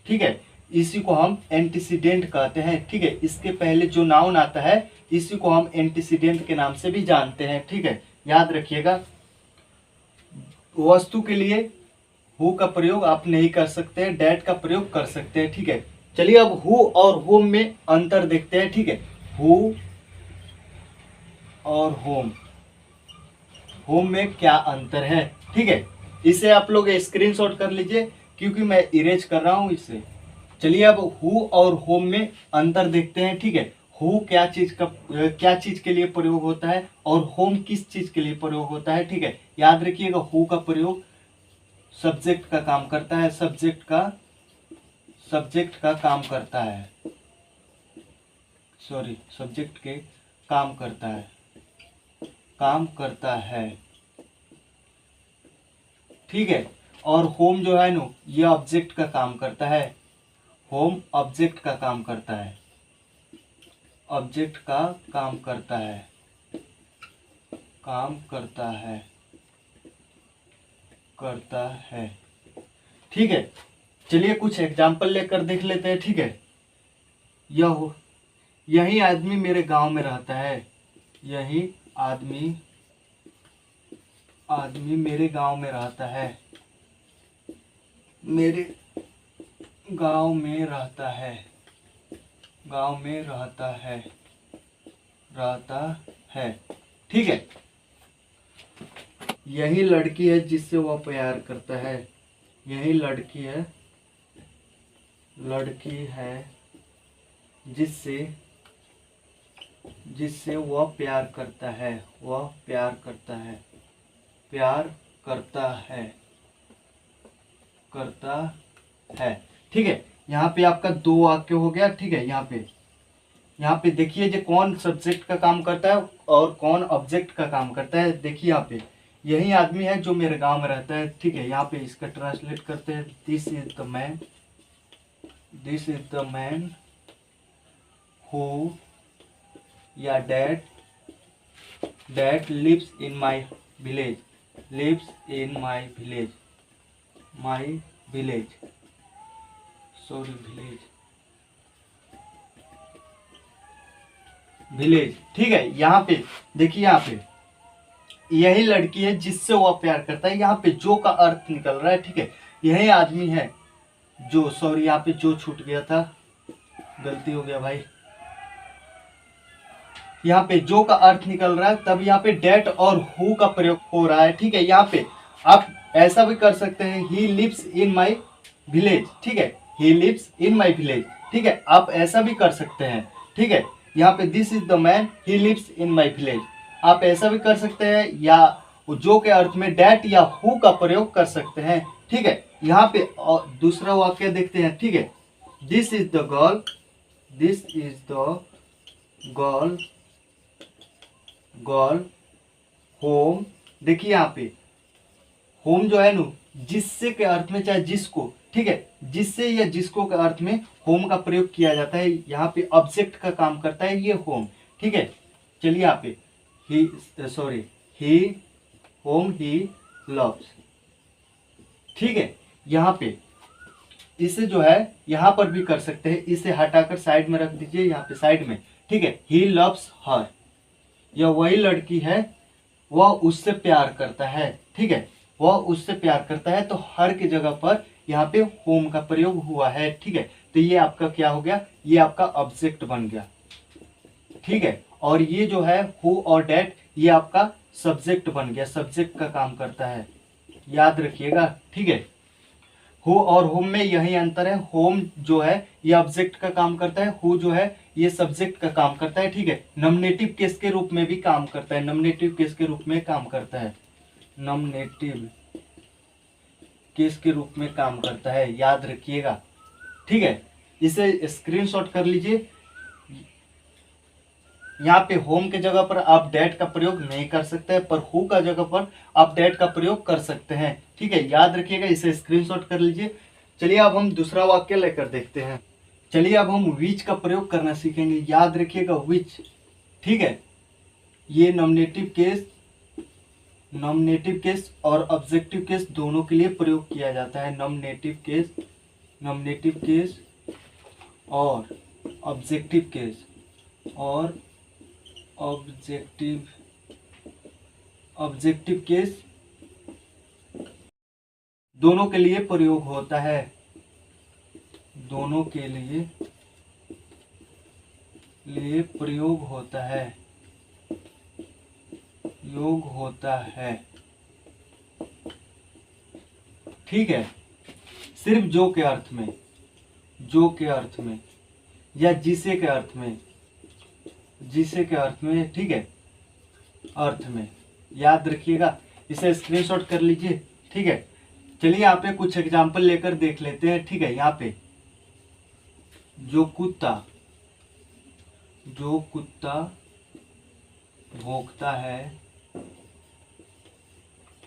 Speaker 1: ठीक है, इसी को हम एंटीसीडेंट कहते हैं। ठीक है, इसके पहले जो नाउन आता है इसी को हम एंटीसीडेंट के नाम से भी जानते हैं। ठीक है, याद रखिएगा वस्तु के लिए हु का प्रयोग आप नहीं कर सकते, डैट का प्रयोग कर सकते हैं। ठीक है, चलिए अब हु और होम में अंतर देखते हैं। ठीक है, हु और होम, होम में क्या अंतर है। ठीक है, इसे आप लोग स्क्रीनशॉट कर लीजिए क्योंकि मैं इरेज कर रहा हूं इसे। चलिए अब हु और होम में अंतर देखते हैं। ठीक है, हु क्या चीज के लिए प्रयोग होता है और होम किस चीज के लिए प्रयोग होता है। ठीक है, याद रखिएगा हु का प्रयोग सब्जेक्ट का काम करता है, सब्जेक्ट का काम करता है, सॉरी, सब्जेक्ट के काम करता है। ठीक है, और होम जो है ना, ये ऑब्जेक्ट का काम करता है, होम ऑब्जेक्ट का काम करता है, ऑब्जेक्ट का काम करता है, करता है। ठीक है, चलिए कुछ एग्जाम्पल लेकर देख लेते हैं। ठीक है, यही आदमी मेरे गांव में रहता है, यही आदमी मेरे गांव में रहता है, मेरे गांव में रहता है, रहता है। ठीक है, यही लड़की है जिससे वह प्यार करता है, यही लड़की है जिससे वह प्यार करता है, करता है। ठीक है, यहाँ पे आपका दो वाक्य हो गया। ठीक है, यहाँ पे देखिए जो कौन सब्जेक्ट का काम करता है और कौन ऑब्जेक्ट का काम करता है। देखिए यहाँ पे यही आदमी है जो मेरे गांव में रहता है। ठीक है, यहाँ पे इसका ट्रांसलेट करते हैं, this is the man who या that lives in my village, village. ठीक है, यहाँ पे देखिए, यहाँ पे यही लड़की है जिससे वह प्यार करता है। यहाँ पे जो का अर्थ निकल रहा है। ठीक है, यही आदमी है जो, सॉरी यहाँ पे जो छूट गया था, गलती हो गया भाई। यहाँ पे जो का अर्थ निकल रहा है, तब यहाँ पे डेट और हु का प्रयोग हो रहा है। ठीक है, यहाँ पे आप ऐसा भी कर सकते हैं, ही लिव्स इन माई विलेज। ठीक है, ही लिव्स इन माई विलेज। ठीक है, आप ऐसा भी कर सकते हैं। ठीक है, यहाँ पे this is the man he lives in my village, आप ऐसा भी कर सकते हैं, या जो के अर्थ में डेट या हु का प्रयोग कर सकते हैं। ठीक है, यहाँ पे दूसरा वाक्य देखते हैं। ठीक है, this is the girl, this is the girl, girl home. देखिए यहाँ पे होम जो है ना, जिससे के अर्थ में, चाहे जिसको, ठीक है, जिससे या जिसको के अर्थ में होम का प्रयोग किया जाता है। यहाँ पे ऑब्जेक्ट का काम करता है ये होम। ठीक है, चलिए यहाँ पे he, sorry, he home he loves. ठीक है, यहाँ पे इसे जो है यहाँ पर भी कर सकते हैं, इसे हटाकर साइड में रख दीजिए, यहाँ पे साइड में। ठीक है, ही लव्स हर, यह वही लड़की है, वह उससे प्यार करता है। ठीक है, वह उससे प्यार करता है, तो हर की जगह पर यहाँ पे होम का प्रयोग हुआ है। ठीक है, तो ये आपका क्या हो गया, ये आपका ऑब्जेक्ट बन गया। ठीक है, और ये जो है हु और डेट, ये आपका सब्जेक्ट बन गया, सब्जेक्ट का काम करता है, याद रखिएगा। ठीक है, हु और होम में यही अंतर है, होम जो है ये ऑब्जेक्ट का काम करता है, हु जो है ये सब्जेक्ट का काम करता है। ठीक है, नॉमिनेटिव केस के रूप में भी काम करता है, नॉमिनेटिव केस के रूप में काम करता है, नॉमिनेटिव केस के रूप में काम करता है, याद रखिएगा। ठीक है, इसे स्क्रीनशॉट कर लीजिए। यहाँ पे होम के जगह पर आप डेट का प्रयोग नहीं कर सकते, पर हु का जगह पर आप डेट का प्रयोग कर सकते हैं। ठीक है, याद रखिएगा, इसे स्क्रीनशॉट कर लीजिए। चलिए अब हम दूसरा वाक्य लेकर देखते हैं। चलिए अब हम विच का प्रयोग करना सीखेंगे, याद रखिएगा विच। ठीक है, ये नॉमिनेटिव केस, नॉमिनेटिव केस और ऑब्जेक्टिव केस दोनों के लिए प्रयोग किया जाता है। नॉमिनेटिव केस, नॉमिनेटिव केस और ऑब्जेक्टिव केस, और ऑब्जेक्टिव, ऑब्जेक्टिव केस दोनों के लिए प्रयोग होता है, दोनों के लिए प्रयोग होता है, योग होता है। ठीक है, सिर्फ जो के अर्थ में, जो के अर्थ में या जिसे के अर्थ में, जिसे के अर्थ में। ठीक है, अर्थ में, याद रखिएगा, इसे स्क्रीनशॉट कर लीजिए। ठीक है, चलिए यहाँ पे कुछ एग्जाम्पल लेकर देख लेते हैं। ठीक है, यहाँ पे जो कुत्ता, जो कुत्ता भौंकता है,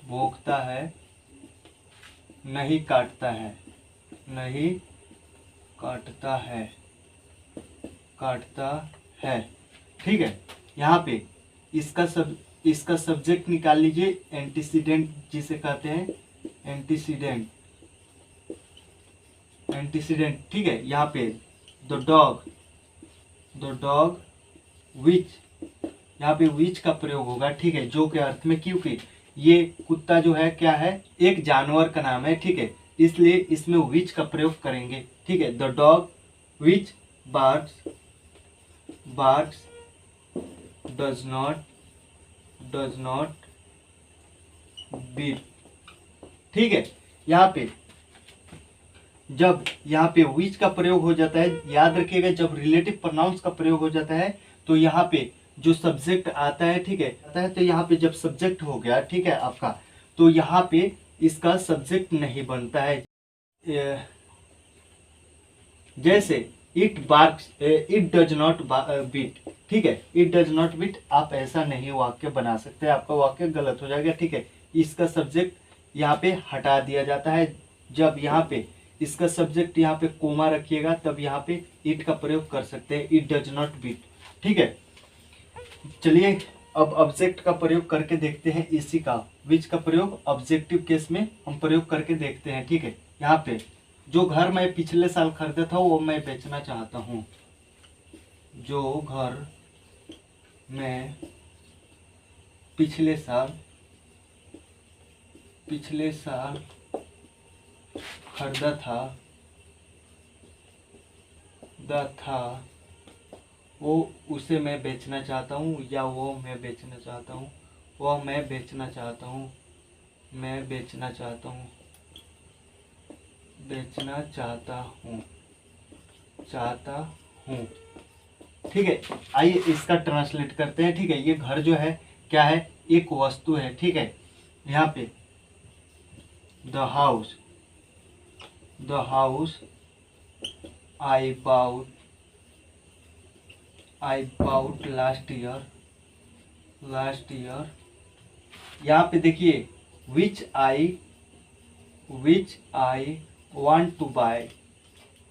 Speaker 1: भौंकता है, नहीं काटता है, नहीं काटता है, काटता है। ठीक है, यहाँ पे इसका सब्जेक्ट निकाल लीजिए, एंटीसीडेंट जिसे कहते हैं, एंटीसीडेंट, एंटीसीडेंट। ठीक है, यहाँ पे द डॉग, द डॉग विच, यहाँ पे विच का प्रयोग होगा। ठीक है, जो के अर्थ में, क्योंकि ये कुत्ता जो है क्या है, एक जानवर का नाम है। ठीक है, इसलिए इसमें विच का प्रयोग करेंगे। ठीक है, the dog which barks, barks does not beat. ठीक है, यहाँ पे जब यहाँ पे विच का प्रयोग हो जाता है, याद रखिएगा, जब रिलेटिव प्रोनाउंस का प्रयोग हो जाता है तो यहाँ पे जो सब्जेक्ट आता है, ठीक है, आता है, तो यहाँ पे जब सब्जेक्ट हो गया, ठीक है आपका, तो यहाँ पे इसका सब्जेक्ट नहीं बनता है। जैसे it barks, it does not beat. ठीक है, इट डज नॉट बीट, आप ऐसा नहीं वाक्य बना सकते, आपका वाक्य गलत हो जाएगा। ठीक है, इसका सब्जेक्ट यहाँ पे हटा दिया जाता है। जब यहाँ पे इसका सब्जेक्ट यहाँ पे कोमा रखिएगा, तब यहाँ पे इट का प्रयोग कर सकते हैं, इट डज नॉट बीट। ठीक है, चलिए अब ऑब्जेक्ट का प्रयोग करके देखते हैं, इसी का विच का प्रयोग ऑब्जेक्टिव केस में हम प्रयोग करके देखते हैं। ठीक है, यहाँ पे जो घर मैं पिछले साल खरीदा था वो मैं बेचना चाहता हूँ, जो घर मैं पिछले साल खरीदा था खरीदा था वो उसे मैं बेचना चाहता हूँ, या वो मैं बेचना चाहता हूँ, वह मैं बेचना चाहता हूँ, मैं बेचना चाहता हूँ, बेचना चाहता हूँ, चाहता हूँ। ठीक है, आइए इसका ट्रांसलेट करते हैं। ठीक है, ये घर जो है क्या है, एक वस्तु है। ठीक है, यहाँ पे the house, the house I bought last year, last year. यहाँ पे देखिए which I want to buy,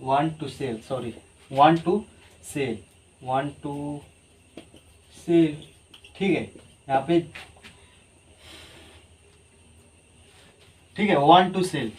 Speaker 1: want to sell, sorry, want to sell, want to sell. ठीक है, यहाँ पे ठीक है, want to sell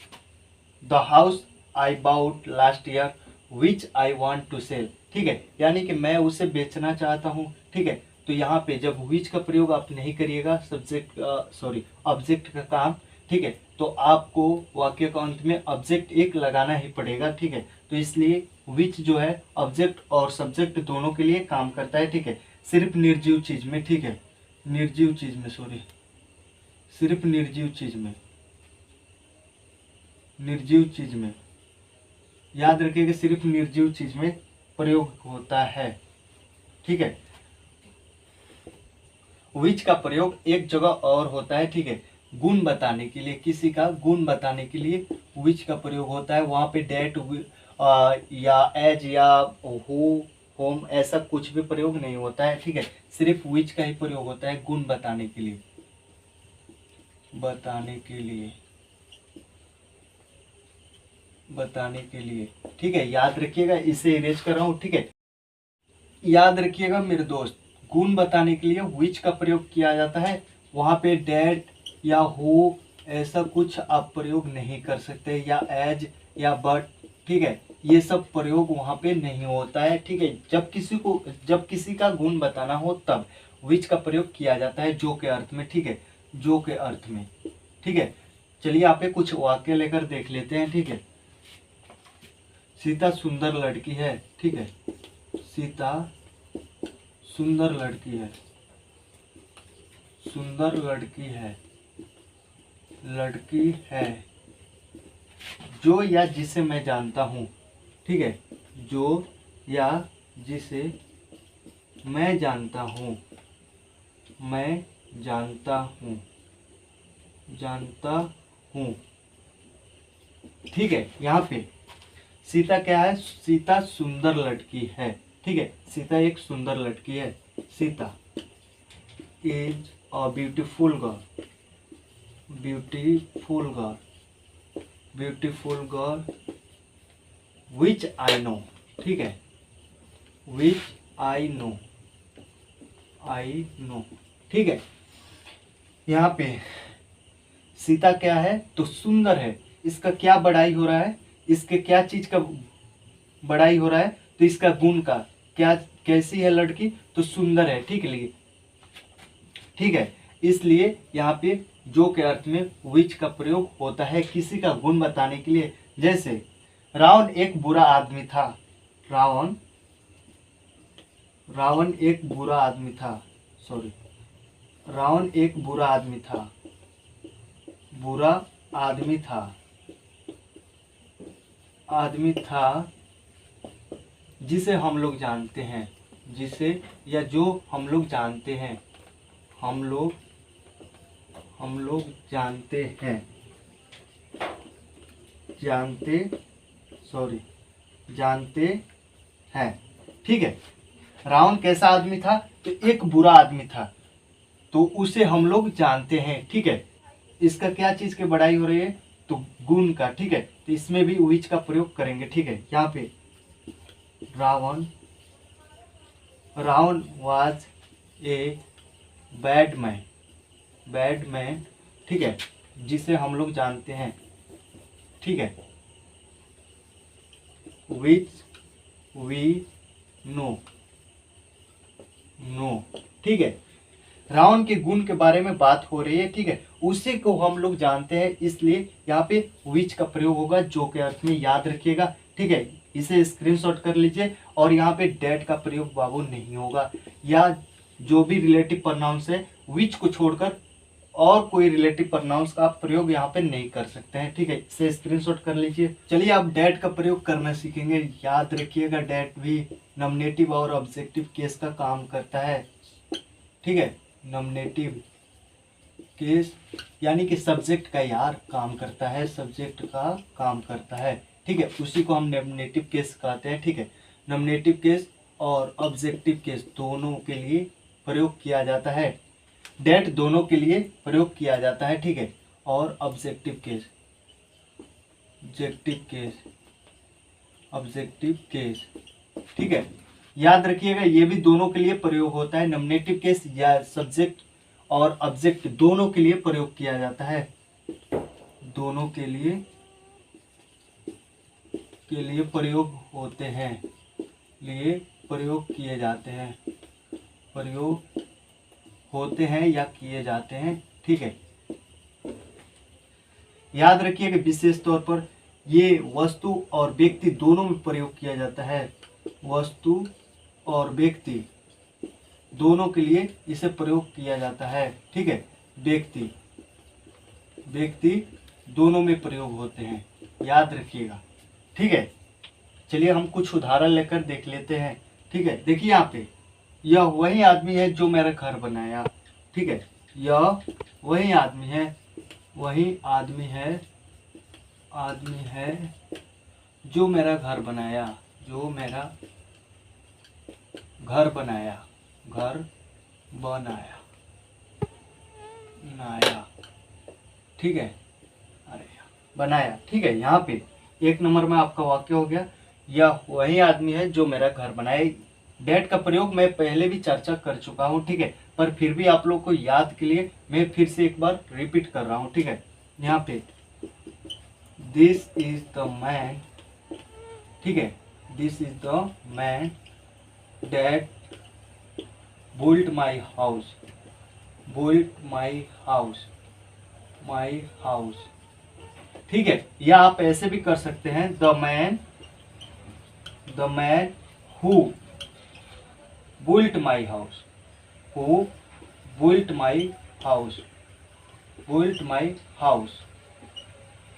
Speaker 1: the house I bought last year which I want to sell. ठीक है, यानी कि मैं उसे बेचना चाहता हूँ। ठीक है, तो यहाँ पे जब विच का प्रयोग आप नहीं करिएगा, सब्जेक्ट सॉरी ऑब्जेक्ट का काम, ठीक है, तो आपको वाक्य का अंत में ऑब्जेक्ट एक लगाना ही पड़ेगा। ठीक है, तो इसलिए विच जो है ऑब्जेक्ट और सब्जेक्ट दोनों के लिए काम करता है। ठीक है, सिर्फ निर्जीव चीज में, ठीक है, निर्जीव चीज में, सॉरी, सिर्फ निर्जीव चीज में, निर्जीव चीज में, याद रखिएगा, सिर्फ निर्जीव चीज में प्रयोग होता है। ठीक है, विच का प्रयोग एक जगह और होता है। ठीक है, गुण बताने के लिए, किसी का गुण बताने के लिए विच का प्रयोग होता है। वहां पे डेट या एज या हु, होम, ऐसा कुछ भी प्रयोग नहीं होता है। ठीक है, सिर्फ विच का ही प्रयोग होता है गुण बताने के लिए, बताने के लिए, बताने के लिए। ठीक है, याद रखिएगा, इसे इरेज कर रहा हूं। ठीक है, याद रखिएगा मेरे दोस्त, गुण बताने के लिए विच का प्रयोग किया जाता है। वहां पे डेट या हु ऐसा कुछ आप प्रयोग नहीं कर सकते, या एज या बट। ठीक है, ये सब प्रयोग वहां पे नहीं होता है। ठीक है, जब किसी का गुण बताना हो तब विच का प्रयोग किया जाता है, जो के अर्थ में। ठीक है, जो के अर्थ में। ठीक है, चलिए यहाँ पे कुछ वाक्य लेकर देख लेते हैं। ठीक है, सीता सुंदर लड़की है। ठीक है, सीता सुंदर लड़की है, सुंदर लड़की है, लड़की है। जो या जिसे मैं जानता हूँ। ठीक है, जो या जिसे मैं जानता हूँ, मैं जानता हूँ, जानता हूँ। ठीक है, यहाँ पे सीता क्या है, सीता सुंदर लड़की है। ठीक है, सीता एक सुंदर लड़की है। Sita is a beautiful girl, beautiful girl, beautiful girl which I know. ठीक है, विच आई नो, आई नो। ठीक है, यहाँ पे सीता क्या है, तो सुंदर है। इसका क्या बड़ाई हो रहा है, इसके क्या चीज का बड़ाई हो रहा है, तो इसका गुण का, क्या कैसी है लड़की, तो सुंदर है। ठीक है, ठीक है, इसलिए यहाँ पे जो के अर्थ में विच का प्रयोग होता है किसी का गुण बताने के लिए। जैसे रावण एक बुरा आदमी था, रावण, रावण एक बुरा आदमी था, सॉरी, रावण एक बुरा आदमी था, बुरा आदमी था, आदमी था जिसे हम लोग जानते हैं, जिसे या जो हम लोग जानते हैं, हम लोग जानते हैं, जानते, सॉरी, जानते हैं। ठीक है, रावण कैसा आदमी था, तो एक बुरा आदमी था, तो उसे हम लोग जानते हैं। ठीक है, इसका क्या चीज की बड़ाई हो रही है, तो गुण का। ठीक है, तो इसमें भी विच का प्रयोग करेंगे। ठीक है, यहाँ पे Ravan, Ravan was a bad man, bad man. ठीक है, जिसे हम लोग जानते हैं। ठीक है, विच वी नो, नो। ठीक है, रावण के गुण के बारे में बात हो रही है। ठीक है, उसी को हम लोग जानते हैं, इसलिए यहाँ पे विच का प्रयोग होगा जो के अर्थ में, याद रखिएगा। ठीक है, इसे स्क्रीनशॉट कर लीजिए और यहाँ पे डेट का प्रयोग बाबू नहीं होगा, या जो भी रिलेटिव प्रोनाउंस है विच को छोड़कर और कोई रिलेटिव प्रोनाउंस का आप प्रयोग यहाँ पे नहीं कर सकते हैं। ठीक है, इसे स्क्रीनशॉट कर लीजिए। चलिए आप डेट का प्रयोग करना सीखेंगे। याद रखिएगा डेट भी नॉमिनेटिव और ऑब्जेक्टिव केस का काम करता है। ठीक है, नॉमिनेटिव केस यानी कि सब्जेक्ट का यार काम करता है, सब्जेक्ट का काम करता है। ठीक है, उसी को हम नॉमिनेटिव केस कहते हैं। ठीक है, नॉमिनेटिव केस और ऑब्जेक्टिव केस दोनों के लिए प्रयोग किया जाता है। डेट दोनों के लिए प्रयोग किया जाता है। ठीक है, और ऑब्जेक्टिव केस, ऑब्जेक्टिव केस। ठीक है, याद रखिएगा ये भी दोनों के लिए प्रयोग होता है। नॉमिनेटिव केस या सब्जेक्ट और ऑब्जेक्ट दोनों के लिए प्रयोग किया जाता है, दोनों के लिए प्रयोग होते हैं, लिए प्रयोग किए जाते हैं, प्रयोग होते हैं या किए जाते हैं। ठीक है, याद रखिए कि विशेष तौर पर ये वस्तु और व्यक्ति दोनों में प्रयोग किया जाता है, वस्तु और व्यक्ति दोनों के लिए इसे प्रयोग किया जाता है। ठीक है, व्यक्ति दोनों में प्रयोग होते हैं, याद रखिएगा। ठीक है, चलिए हम कुछ उदाहरण लेकर देख लेते हैं। ठीक है, देखिए यहाँ पे यह वही आदमी है जो मेरा घर बनाया। ठीक है, यह वही आदमी है, जो मेरा घर बनाया, बनाया। ठीक है, अरे बनाया। ठीक है, यहाँ पे एक नंबर में आपका वाक्य हो गया, यह वही आदमी है जो मेरा घर बनाए। डेट का प्रयोग मैं पहले भी चर्चा कर चुका हूँ। ठीक है, पर फिर भी आप लोग को याद के लिए मैं फिर से एक बार रिपीट कर रहा हूँ। ठीक है, यहाँ पे दिस इज द मैन। ठीक है, this is the man that built my house, ठीक है, या आप ऐसे भी कर सकते हैं, the man who built my house,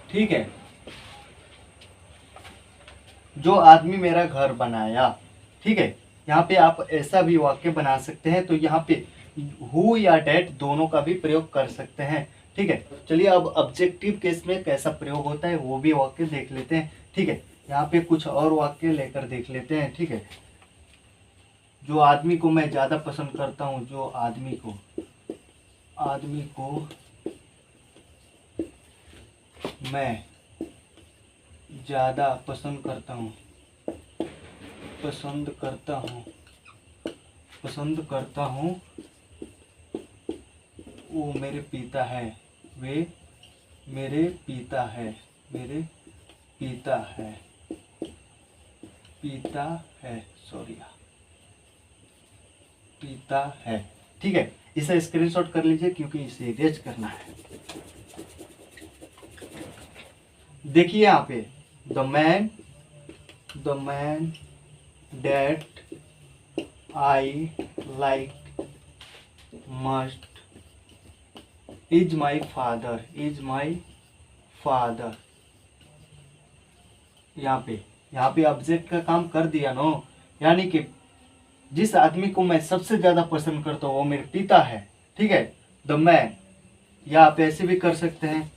Speaker 1: ठीक है, जो आदमी मेरा घर बनाया। ठीक है, यहाँ पे आप ऐसा भी वाक्य बना सकते हैं, तो यहाँ पे हु या डेट दोनों का भी प्रयोग कर सकते हैं। ठीक है, चलिए अब ऑब्जेक्टिव केस में कैसा प्रयोग होता है वो भी वाक्य देख लेते हैं। ठीक है, यहाँ पे कुछ और वाक्य लेकर देख लेते हैं। ठीक है, जो आदमी को मैं ज्यादा पसंद करता हूँ, जो आदमी को मैं ज्यादा पसंद करता हूँ, वो मेरे पिता है, वे मेरे पिता है, पिता है। ठीक है, इसे स्क्रीनशॉट कर लीजिए क्योंकि इसे इरेज करना है। देखिए यहाँ पे the man that I like must is my father, यहाँ पे ऑब्जेक्ट का काम कर दिया नो, यानी कि जिस आदमी को मैं सबसे ज्यादा पसंद करता हूँ वो मेरे पिता है। ठीक है, द मैन, या आप ऐसे भी कर सकते हैं,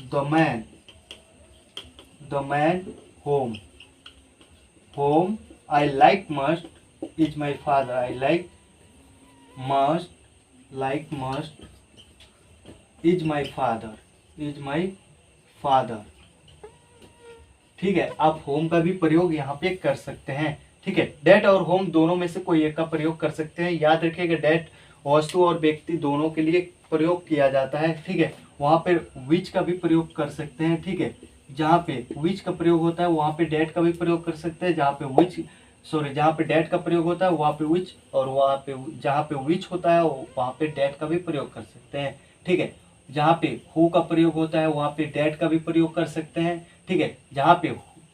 Speaker 1: the man home I like must is my father, I like must is my father. ठीक है, आप होम का भी प्रयोग यहाँ पे कर सकते हैं। ठीक है, डेट और होम दोनों में से कोई एक का प्रयोग कर सकते हैं। याद रखिएगा डेट वस्तु और व्यक्ति दोनों के लिए प्रयोग किया जाता है। ठीक है, वहां पे विच का भी प्रयोग कर सकते हैं। ठीक है, जहाँ पे विच का प्रयोग होता है वहां पे डेट का भी प्रयोग कर सकते हैं। जहाँ पे डेट का प्रयोग होता है वहां पे विच, और वहां पे जहाँ पे विच होता है वहां पे डेट का भी प्रयोग कर सकते हैं। ठीक है, जहाँ पे हु का प्रयोग होता है वहां पे डेट का भी प्रयोग कर सकते हैं। ठीक है, जहाँ पे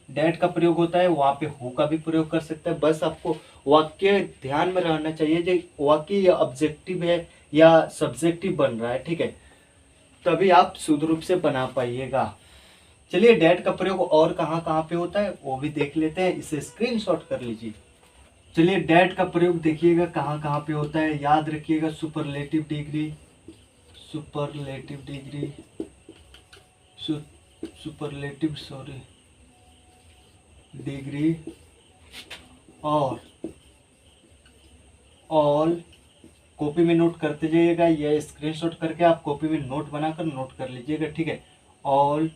Speaker 1: डेट का प्रयोग होता है वहाँ पे हु का भी प्रयोग कर सकते हैं। बस आपको वाक्य ध्यान में रहना चाहिए जो वाक्य या ऑब्जेक्टिव है या सब्जेक्टिव बन रहा है, ठीक है, तभी आप शुद्ध रूप से बना पाइएगा। चलिए डेट का प्रयोग और कहाँ कहाँ पे होता है वो भी देख लेते हैं, इसे स्क्रीनशॉट कर लीजिए। चलिए डेट का प्रयोग देखिएगा कहाँ कहाँ पे होता है, याद रखिएगा superlative degree, superlative degree, superlative sorry degree और ऑल। कॉपी में नोट करते जाइएगा या स्क्रीनशॉट करके आप कॉपी में नोट बनाकर नोट कर लीजिएगा, ठीक है। All,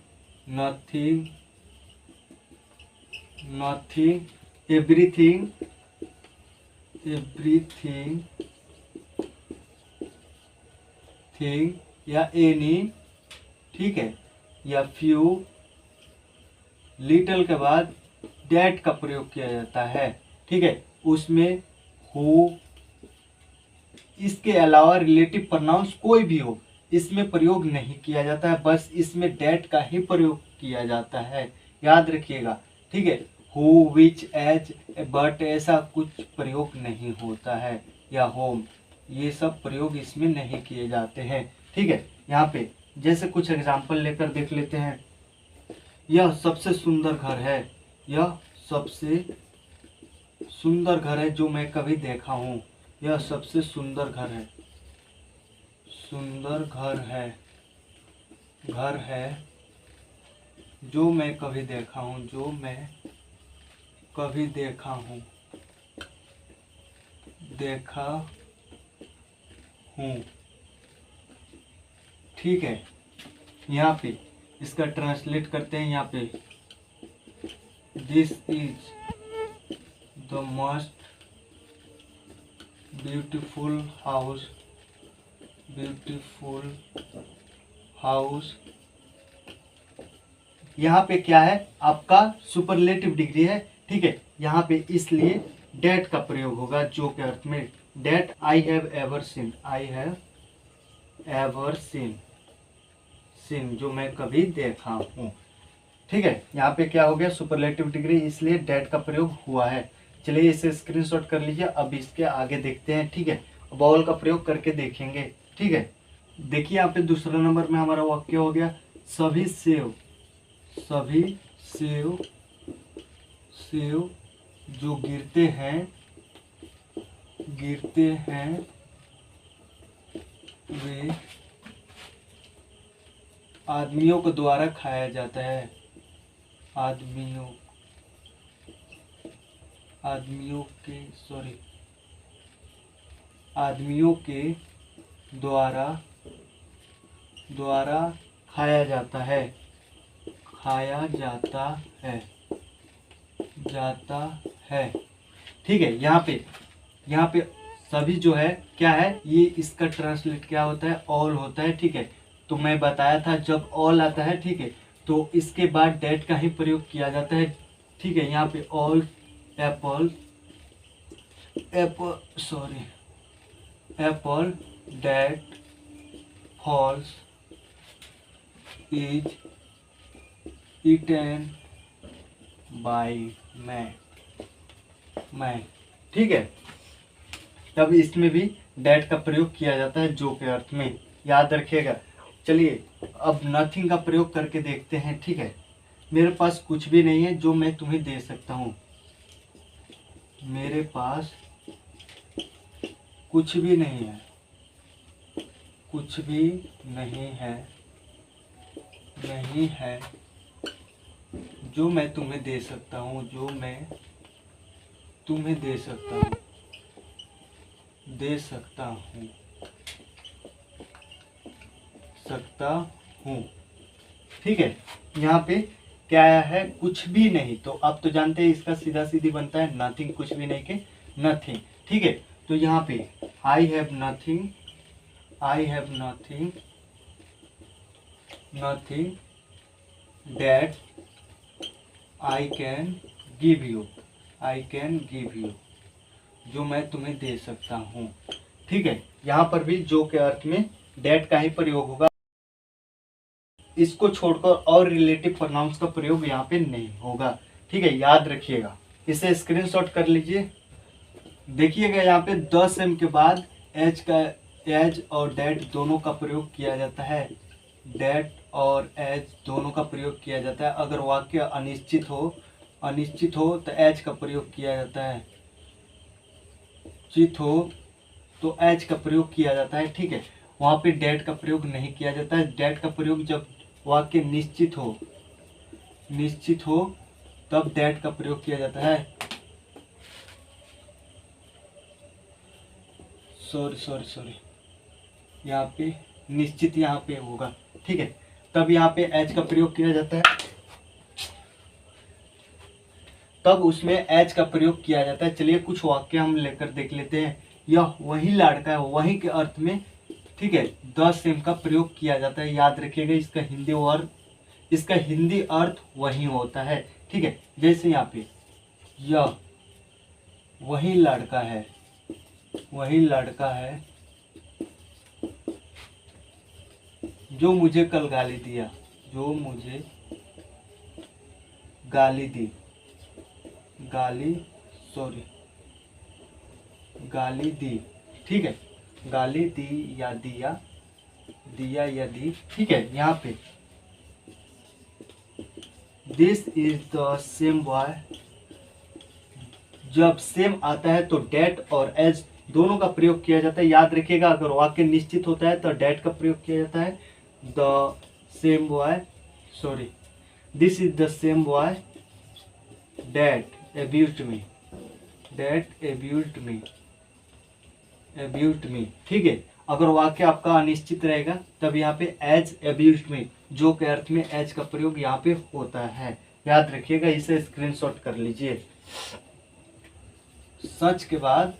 Speaker 1: nothing, nothing, everything, everything, thing या एनी, ठीक है, या फ्यू, लिटल के बाद डेट का प्रयोग किया जाता है, ठीक है। उसमें हु, इसके अलावा रिलेटिव प्रोनाउंस कोई भी हो इसमें प्रयोग नहीं किया जाता है, बस इसमें डेट का ही प्रयोग किया जाता है, याद रखिएगा, ठीक है। हु, विच, एज, बट ऐसा कुछ प्रयोग नहीं होता है, या होम, ये सब प्रयोग इसमें नहीं किए जाते हैं, ठीक है। यहाँ पे जैसे कुछ एग्जाम्पल लेकर देख लेते हैं। यह सबसे सुंदर घर है, यह सबसे सुंदर घर है जो मैं कभी देखा हूँ, यह सबसे सुंदर घर है, सुंदर घर है जो मैं कभी देखा हूँ, जो मैं कभी देखा हूँ, देखा हूँ, ठीक है। यहाँ पे इसका ट्रांसलेट करते हैं, यहाँ पे this is the most beautiful house, beautiful house. यहाँ पे क्या है आपका सुपरलेटिव डिग्री है, ठीक है। यहाँ पे इसलिए डेट का प्रयोग होगा जो के अर्थ में that, I have ever seen, I have ever seen, seen जो मैं कभी देखा हूँ, ठीक है। यहाँ पे क्या हो गया सुपरलेटिव डिग्री, इसलिए डेट का प्रयोग हुआ है। चलिए इसे स्क्रीनशॉट कर लीजिए। अब इसके आगे देखते हैं, ठीक है, बॉल का प्रयोग करके देखेंगे, ठीक है। देखिए यहाँ पे दूसरा नंबर में हमारा वाक्य हो गया सभी सेव, सभी सेव, सेव जो गिरते हैं, गिरते हैं वे आदमियों के द्वारा खाया जाता है, आदमियों, आदमियों के सॉरी आदमियों के द्वारा, द्वारा खाया जाता है, खाया जाता है, जाता है, ठीक है। यहाँ पे सभी जो है क्या है, ये इसका ट्रांसलेट क्या होता है, ऑल होता है, ठीक है। तो मैं बताया था जब ऑल आता है, ठीक है, तो इसके बाद डेट का ही प्रयोग किया जाता है, ठीक है। यहाँ पे all apple, apple sorry apple that falls is eaten by me, ठीक है। तब इसमें भी डेट का प्रयोग किया जाता है जो के अर्थ में, याद रखिएगा। चलिए अब नथिंग का प्रयोग करके देखते हैं, ठीक है। मेरे पास कुछ भी नहीं है जो मैं तुम्हें दे सकता हूँ, मेरे पास कुछ भी नहीं है, कुछ भी नहीं है, नहीं है जो मैं तुम्हें दे सकता हूँ, जो मैं तुम्हें दे सकता हूँ, दे सकता हूँ, सकता हूँ, ठीक है। यहाँ पे क्या आया है, कुछ भी नहीं, तो आप तो जानते हैं इसका सीधा सीधी बनता है नथिंग, कुछ भी नहीं के नथिंग, ठीक है। तो यहाँ पे I have nothing, I have nothing, nothing that I can give you, I can give you जो मैं तुम्हें दे सकता हूँ, ठीक है। यहाँ पर भी जो के अर्थ में डेट का ही प्रयोग होगा, इसको छोड़कर और रिलेटिव प्रोनाउंस का प्रयोग यहाँ पे नहीं होगा, ठीक है, याद रखिएगा, इसे स्क्रीनशॉट कर लीजिए। देखिएगा यहाँ पे द सेम के बाद एज और डेट दोनों का प्रयोग किया जाता है। डेट और एज दोनों का प्रयोग किया जाता है। अगर वाक्य अनिश्चित हो तो एज का प्रयोग किया जाता है, चित हो तो एज का प्रयोग किया जाता है। ठीक है, वहाँ पे डेट का प्रयोग नहीं किया जाता है। डेट का प्रयोग जब वाक्य निश्चित हो तब डेट का प्रयोग किया जाता है। सॉरी, यहाँ पे निश्चित यहाँ पे होगा। ठीक है, तब यहाँ पे एज का प्रयोग किया जाता है, तब उसमें एज का प्रयोग किया जाता है। चलिए कुछ वाक्य हम लेकर देख लेते हैं। यह वही लड़का है, वही के अर्थ में, ठीक है, द सेम का प्रयोग किया जाता है। याद रखिएगा, इसका हिंदी अर्थ वही होता है। ठीक है, जैसे यहाँ पे यह वही लड़का है जो मुझे कल गाली दी। ठीक है, गाली दी या दिया या दी। ठीक है, यहाँ पे this is the same boy, जब सेम आता है तो डेट और एज दोनों का प्रयोग किया जाता है। याद रखिएगा, अगर वाक्य निश्चित होता है तो डेट का प्रयोग किया जाता है। The same boy, sorry, this is the same boy that abused me। ठीक है, अगर वाक्य आपका अनिश्चित रहेगा तब यहाँ पे एज abused me, जो के अर्थ में एज का प्रयोग यहाँ पे होता है। याद रखिएगा, इसे स्क्रीनशॉट कर लीजिए। सच के बाद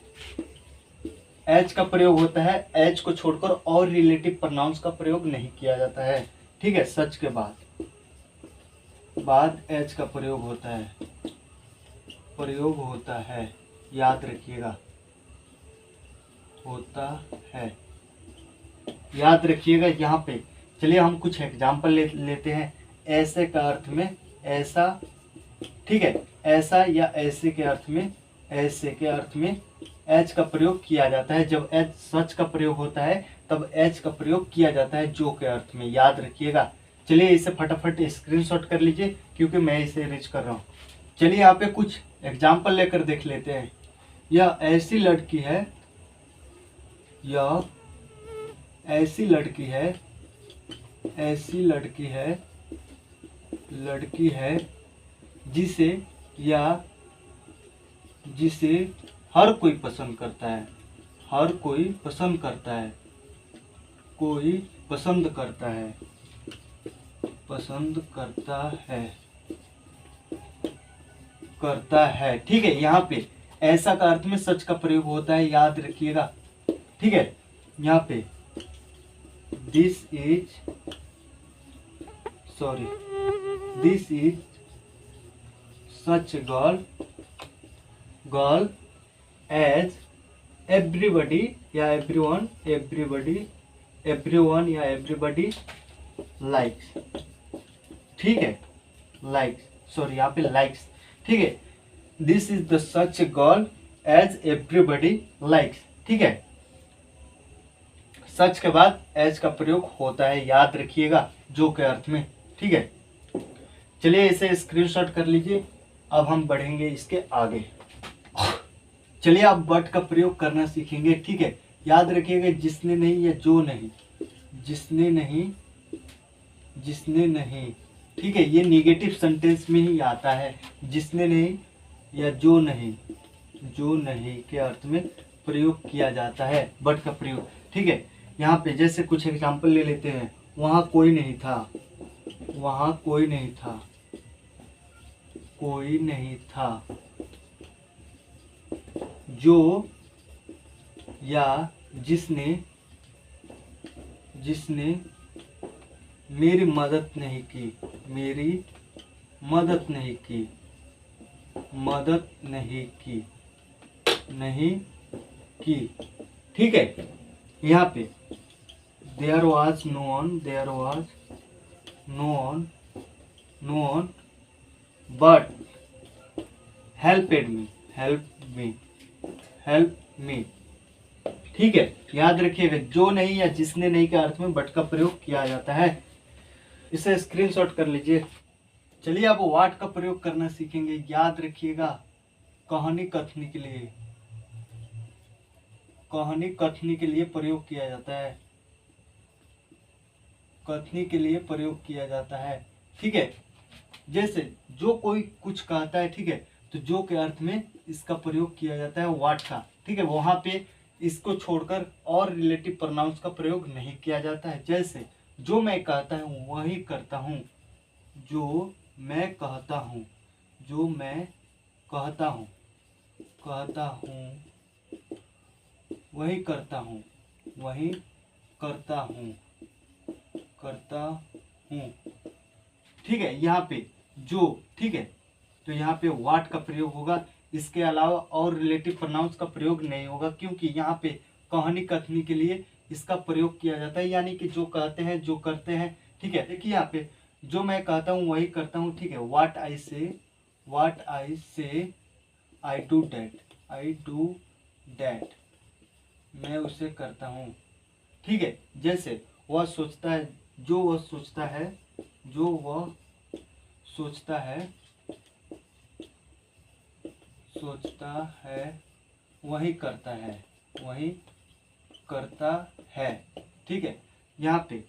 Speaker 1: एज का प्रयोग होता है, एज को छोड़कर और रिलेटिव प्रोनाउंस का प्रयोग नहीं किया जाता है। ठीक है, सच के बाद एज का प्रयोग होता है, याद रखिएगा, होता है, याद रखिएगा। यहाँ पे चलिए हम कुछ एग्जाम्पल लेते हैं। ऐसे का अर्थ में ऐसा, ठीक है, ऐसा या ऐसे के अर्थ में एच का प्रयोग किया जाता है। जब एच सच का प्रयोग होता है तब एच का प्रयोग किया जाता है जो के अर्थ में। याद रखिएगा। चलिए इसे फटाफट स्क्रीनशॉट कर लीजिए क्योंकि मैं इसे रीच कर रहा हूँ। चलिए यहाँ पे कुछ एग्जाम्पल लेकर देख लेते हैं। यह ऐसी लड़की है जिसे हर कोई पसंद करता है। ठीक है, यहाँ पे ऐसा का अर्थ में सच का प्रयोग होता है, याद रखिएगा। ठीक है, यहाँ पे this is such girl as everybody या एवरीवन या एवरीबडी लाइक्स। ठीक है, यहाँ पे लाइक्स। ठीक है, this is the such girl as everybody likes. ठीक है, सच के बाद एज का प्रयोग होता है, याद रखिएगा, जो के अर्थ में। ठीक है, चलिए इसे स्क्रीनशॉट कर लीजिए। अब हम बढ़ेंगे इसके आगे। चलिए अब बट का प्रयोग करना सीखेंगे। ठीक है, याद रखिएगा, जिसने नहीं या जो नहीं, जिसने नहीं। ठीक है, ये निगेटिव सेंटेंस में ही आता है। जिसने नहीं या जो नहीं के अर्थ में प्रयोग किया जाता है बट का प्रयोग। ठीक है, यहाँ पे जैसे कुछ एग्जाम्पल ले लेते हैं। वहाँ कोई नहीं था, जो या जिसने मेरी मदद नहीं की। ठीक है, यहाँ पे there was no one but helped me, help me, help me. ठीक है, याद रखिएगा जो नहीं या जिसने नहीं के अर्थ में बट का प्रयोग किया जाता है। इसे स्क्रीनशॉट कर लीजिए। चलिए अब वाट का प्रयोग करना सीखेंगे। याद रखिएगा, कहानी कथनी के लिए, कहानी कथनी के लिए प्रयोग किया जाता है, कथनी के लिए प्रयोग किया जाता है। ठीक है, जैसे जो कोई कुछ कहता है, ठीक है, तो जो के अर्थ में इसका प्रयोग किया जाता है वाट का। ठीक है, वहां पे इसको छोड़कर और रिलेटिव प्रोनाउंस का प्रयोग नहीं किया जाता है। जैसे जो मैं कहता हूँ वही करता हूँ, जो मैं कहता हूँ, जो मैं कहता हूँ, कहता हूँ, वही करता हूँ, वही करता हूँ, करता हूँ। ठीक है, यहाँ पे जो, ठीक है, तो यहाँ पे वाट का प्रयोग होगा। इसके अलावा और रिलेटिव प्रोनाउंस का प्रयोग नहीं होगा, क्योंकि यहाँ पे कहानी कथनी के लिए इसका प्रयोग किया जाता है, यानी कि जो कहते हैं, जो करते हैं। ठीक है, देखिए यहाँ पे जो मैं कहता हूँ वही करता हूँ। ठीक है, वाट आई से, वाट आई से, I do that, I do that, मैं उसे करता हूँ। ठीक है, जैसे वह सोचता है, जो वह सोचता है, जो वह सोचता है, सोचता है, वही करता है, वही करता है। ठीक है, यहाँ पे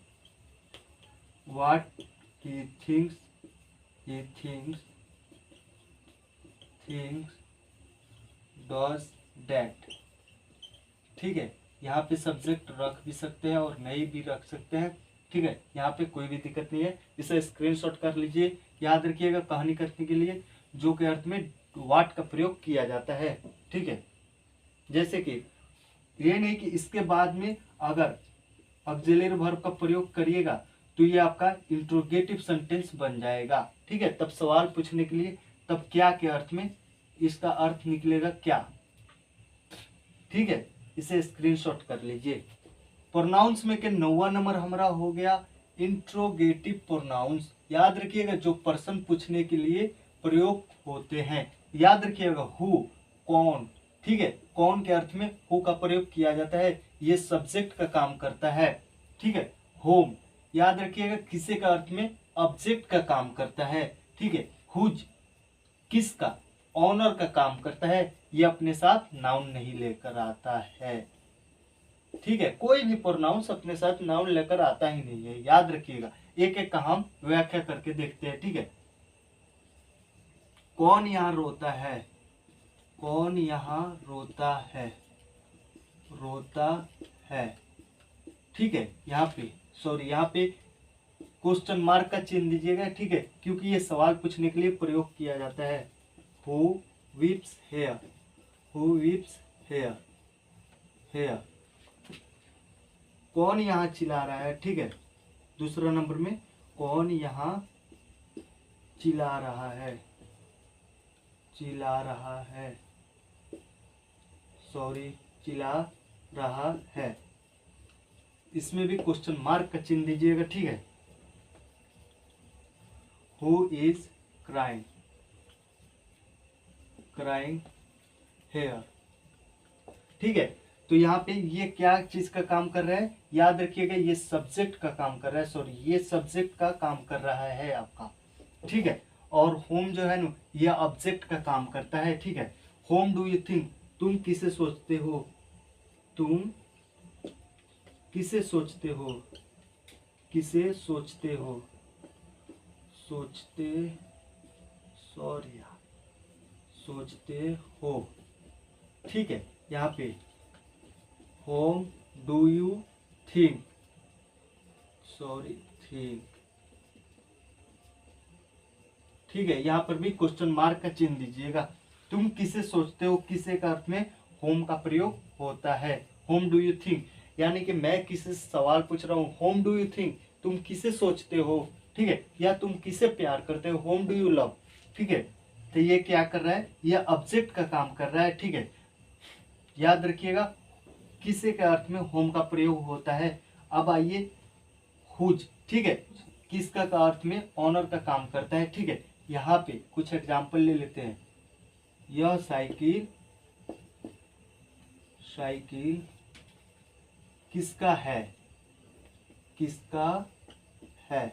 Speaker 1: what he thinks, he thinks, thinks, does that. ठीक है, यहाँ पे सब्जेक्ट रख भी सकते हैं और नहीं भी रख सकते हैं। ठीक है, यहाँ पे कोई भी दिक्कत नहीं है। इसे स्क्रीनशॉट कर लीजिए। याद रखिएगा, कहानी करने के लिए जो के अर्थ में वाट का प्रयोग किया जाता है। ठीक है, जैसे कि ये नहीं कि इसके बाद में अगर ऑक्सिलरी वर्ब का प्रयोग करिएगा तो ये आपका इंट्रोगेटिव सेंटेंस बन जाएगा। ठीक है, तब सवाल पूछने के लिए तब क्या के अर्थ में इसका अर्थ निकलेगा क्या। ठीक है, इसे स्क्रीनशॉट कर लीजिए। प्रोनाउंस में के 9वां नंबर हमारा हो गया इंट्रोगेटिव प्रोनाउंस। याद रखिएगा, जो पर्सन पूछने के लिए प्रयोग होते हैं। याद रखिएगा, हु, कौन। ठीक है, कौन के अर्थ में हु का प्रयोग किया जाता है, ये सब्जेक्ट का काम करता है। ठीक है, होम, याद रखिएगा किसे का अर्थ में ऑब्जेक्ट का काम करता है। ठीक है, हुज, किसका, ऑनर का काम करता है, ये अपने साथ नाउन नहीं लेकर आता है। ठीक है, कोई भी प्रोनाउंस अपने साथ नाउन लेकर आता ही नहीं है, याद रखिएगा। एक एक का हम व्याख्या करके देखते हैं। ठीक है, कौन यहाँ रोता है, कौन यहाँ रोता है, रोता है। ठीक है, यहाँ पे यहाँ पे क्वेश्चन मार्क का चिन्ह दीजिएगा। ठीक है, क्योंकि ये सवाल पूछने के लिए प्रयोग किया जाता है। Who weeps here, who weeps here, here. कौन यहाँ चिल्ला रहा है। ठीक है, दूसरा नंबर में कौन यहाँ चिल्ला रहा है, चिल्ला रहा है, सॉरी, चिल्ला रहा है। इसमें भी क्वेश्चन मार्क का चिन्ह दीजिएगा। ठीक है, who is crying, crying here. ठीक है, तो यहाँ पे ये क्या चीज का काम कर रहा है, याद रखिएगा, ये सब्जेक्ट का काम कर रहा है, सॉरी, ये सब्जेक्ट का काम कर रहा है आपका। ठीक है, और होम जो है ना, ये ऑब्जेक्ट का काम करता है। ठीक है, होम डू यू थिंक, तुम किसे सोचते हो, तुम किसे सोचते हो, किसे सोचते हो, सोचते, सॉरी, सोचते हो। ठीक है, यहाँ पे home do you think, sorry, think. ठीक है, यहाँ पर भी क्वेश्चन मार्क का चिन्ह दीजिएगा। तुम किसे सोचते हो, किसे का अर्थ में होम का प्रयोग होता है। होम डू यू थिंक, यानी कि मैं किसे सवाल पूछ रहा हूँ, होम डू यू थिंक, तुम किसे सोचते हो। ठीक है, या तुम किसे प्यार करते हो, होम डू यू लव। ठीक है, तो ये क्या कर रहा है, ये ऑब्जेक्ट का काम कर रहा है। ठीक है, याद रखिएगा, किसे के अर्थ में होम का प्रयोग होता है। अब आइए हुज। ठीक है, किसका का अर्थ में ऑनर का काम करता है। ठीक है, यहाँ पे कुछ एग्जाम्पल ले लेते हैं। यह साइकिल किसका है, किसका है,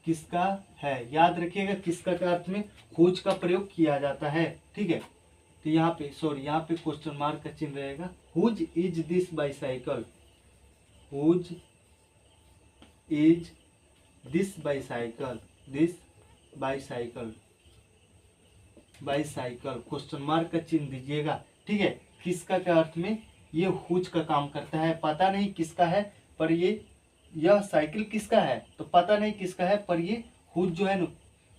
Speaker 1: किसका है। याद रखिएगा किसका के अर्थ में हुज का प्रयोग किया जाता है। ठीक है, तो यहाँ पे यहाँ पे क्वेश्चन मार्क का चिन्ह रहेगा। Whose is this bicycle, whose is this bicycle, this bicycle, bicycle question mark का चिन्ह दीजिएगा। ठीक है, किसका के अर्थ में ये हुज का काम करता है। पता नहीं किसका है पर यह साइकिल किसका है तो पता नहीं किसका है, पर ये हुज जो है ना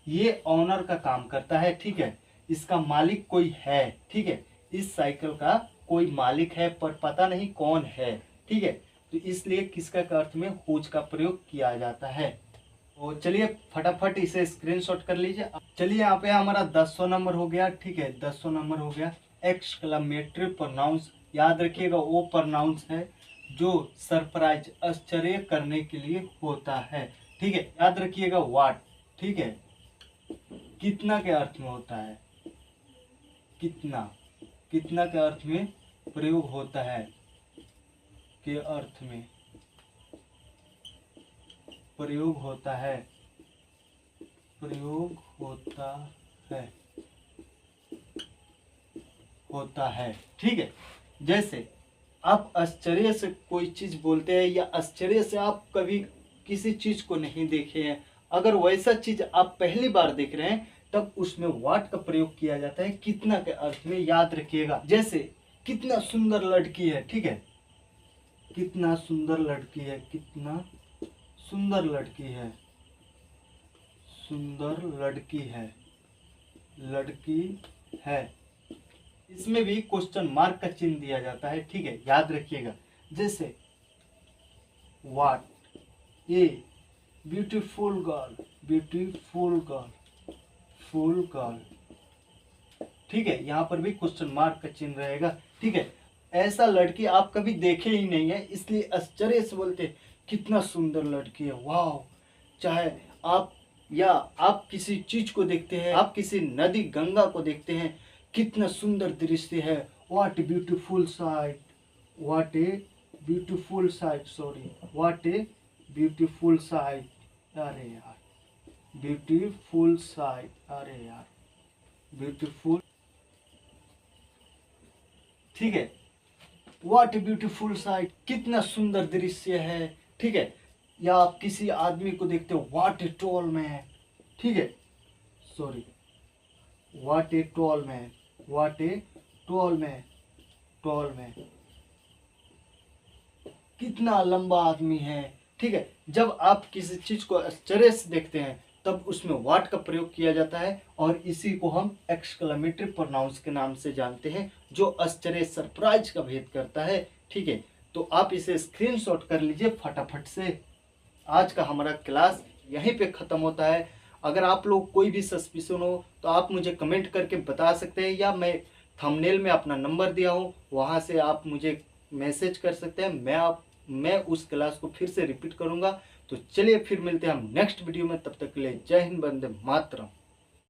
Speaker 1: ये ऑनर का काम करता है। ठीक है, इसका मालिक कोई है। ठीक है, इस साइकिल का कोई मालिक है पर पता नहीं कौन है। ठीक है, तो इसलिए किसका के अर्थ में हुज का प्रयोग किया जाता है। और चलिए फटाफट इसे स्क्रीनशॉट कर लीजिए। चलिए यहाँ पे हमारा 10वां नंबर हो गया। ठीक है, 10वां नंबर हो गया एक्सक्लेमेटरी प्रोनाउंस। याद रखिएगा वो प्रोनाउंस है जो सरप्राइज आश्चर्य करने के लिए होता है। ठीक है, याद रखिएगा व्हाट। ठीक है, कितना के अर्थ में होता है, कितना, कितना के अर्थ में प्रयोग होता है, के अर्थ में प्रयोग होता है, प्रयोग होता है। ठीक है, जैसे आप आश्चर्य से कोई चीज बोलते हैं या आश्चर्य से आप कभी किसी चीज को नहीं देखे हैं, अगर वैसा चीज आप पहली बार देख रहे हैं तब उसमें व्हाट का प्रयोग किया जाता है कितना के अर्थ में। याद रखिएगा जैसे कितना सुंदर लड़की है। ठीक है, कितना सुंदर लड़की है, कितना सुंदर लड़की है, सुंदर लड़की है, लड़की है। इसमें भी क्वेश्चन मार्क का चिन्ह दिया जाता है। ठीक है, याद रखिएगा जैसे what a beautiful girl, beautiful girl, full girl. ठीक है, यहाँ पर भी क्वेश्चन मार्क का चिन्ह रहेगा। ठीक है, ऐसा लड़की आप कभी देखे ही नहीं है इसलिए आश्चर्य से बोलते कितना सुंदर लड़की है, वाह। चाहे आप किसी चीज को देखते हैं, आप किसी नदी गंगा को देखते हैं, कितना सुंदर दृश्य है, what a beautiful sight, what a beautiful sight, sorry what a beautiful sight. अरे यार ब्यूटीफुल साइट, अरे यार ब्यूटीफुल। ठीक है, व्हाट ए ब्यूटीफुल साइट, कितना सुंदर दृश्य है। ठीक है, या आप किसी आदमी को देखते हो व्हाट ए टॉल मैन। ठीक है, sorry what a tall man, what a tall man, tall man, कितना लंबा आदमी है। ठीक है, जब आप किसी चीज को आश्चर्य से देखते हैं तब उसमें व्हाट का प्रयोग किया जाता है और इसी को हम एक्सक्लेमेटरी प्रोनाउंस के नाम से जानते हैं जो आश्चर्य सरप्राइज का भेद करता है। ठीक है, तो आप इसे स्क्रीनशॉट कर लीजिए फटाफट से। आज का हमारा क्लास यहीं पे ख़त्म होता है। अगर आप लोग कोई भी सस्पिशन हो तो आप मुझे कमेंट करके बता सकते हैं या मैं थंबनेल में अपना नंबर दिया हूँ वहाँ से आप मुझे मैसेज कर सकते हैं। मैं उस क्लास को फिर से रिपीट करूँगा। तो चलिए फिर मिलते हैं हम नेक्स्ट वीडियो में, तब तक के लिए जय हिंद, वंदे मातरम।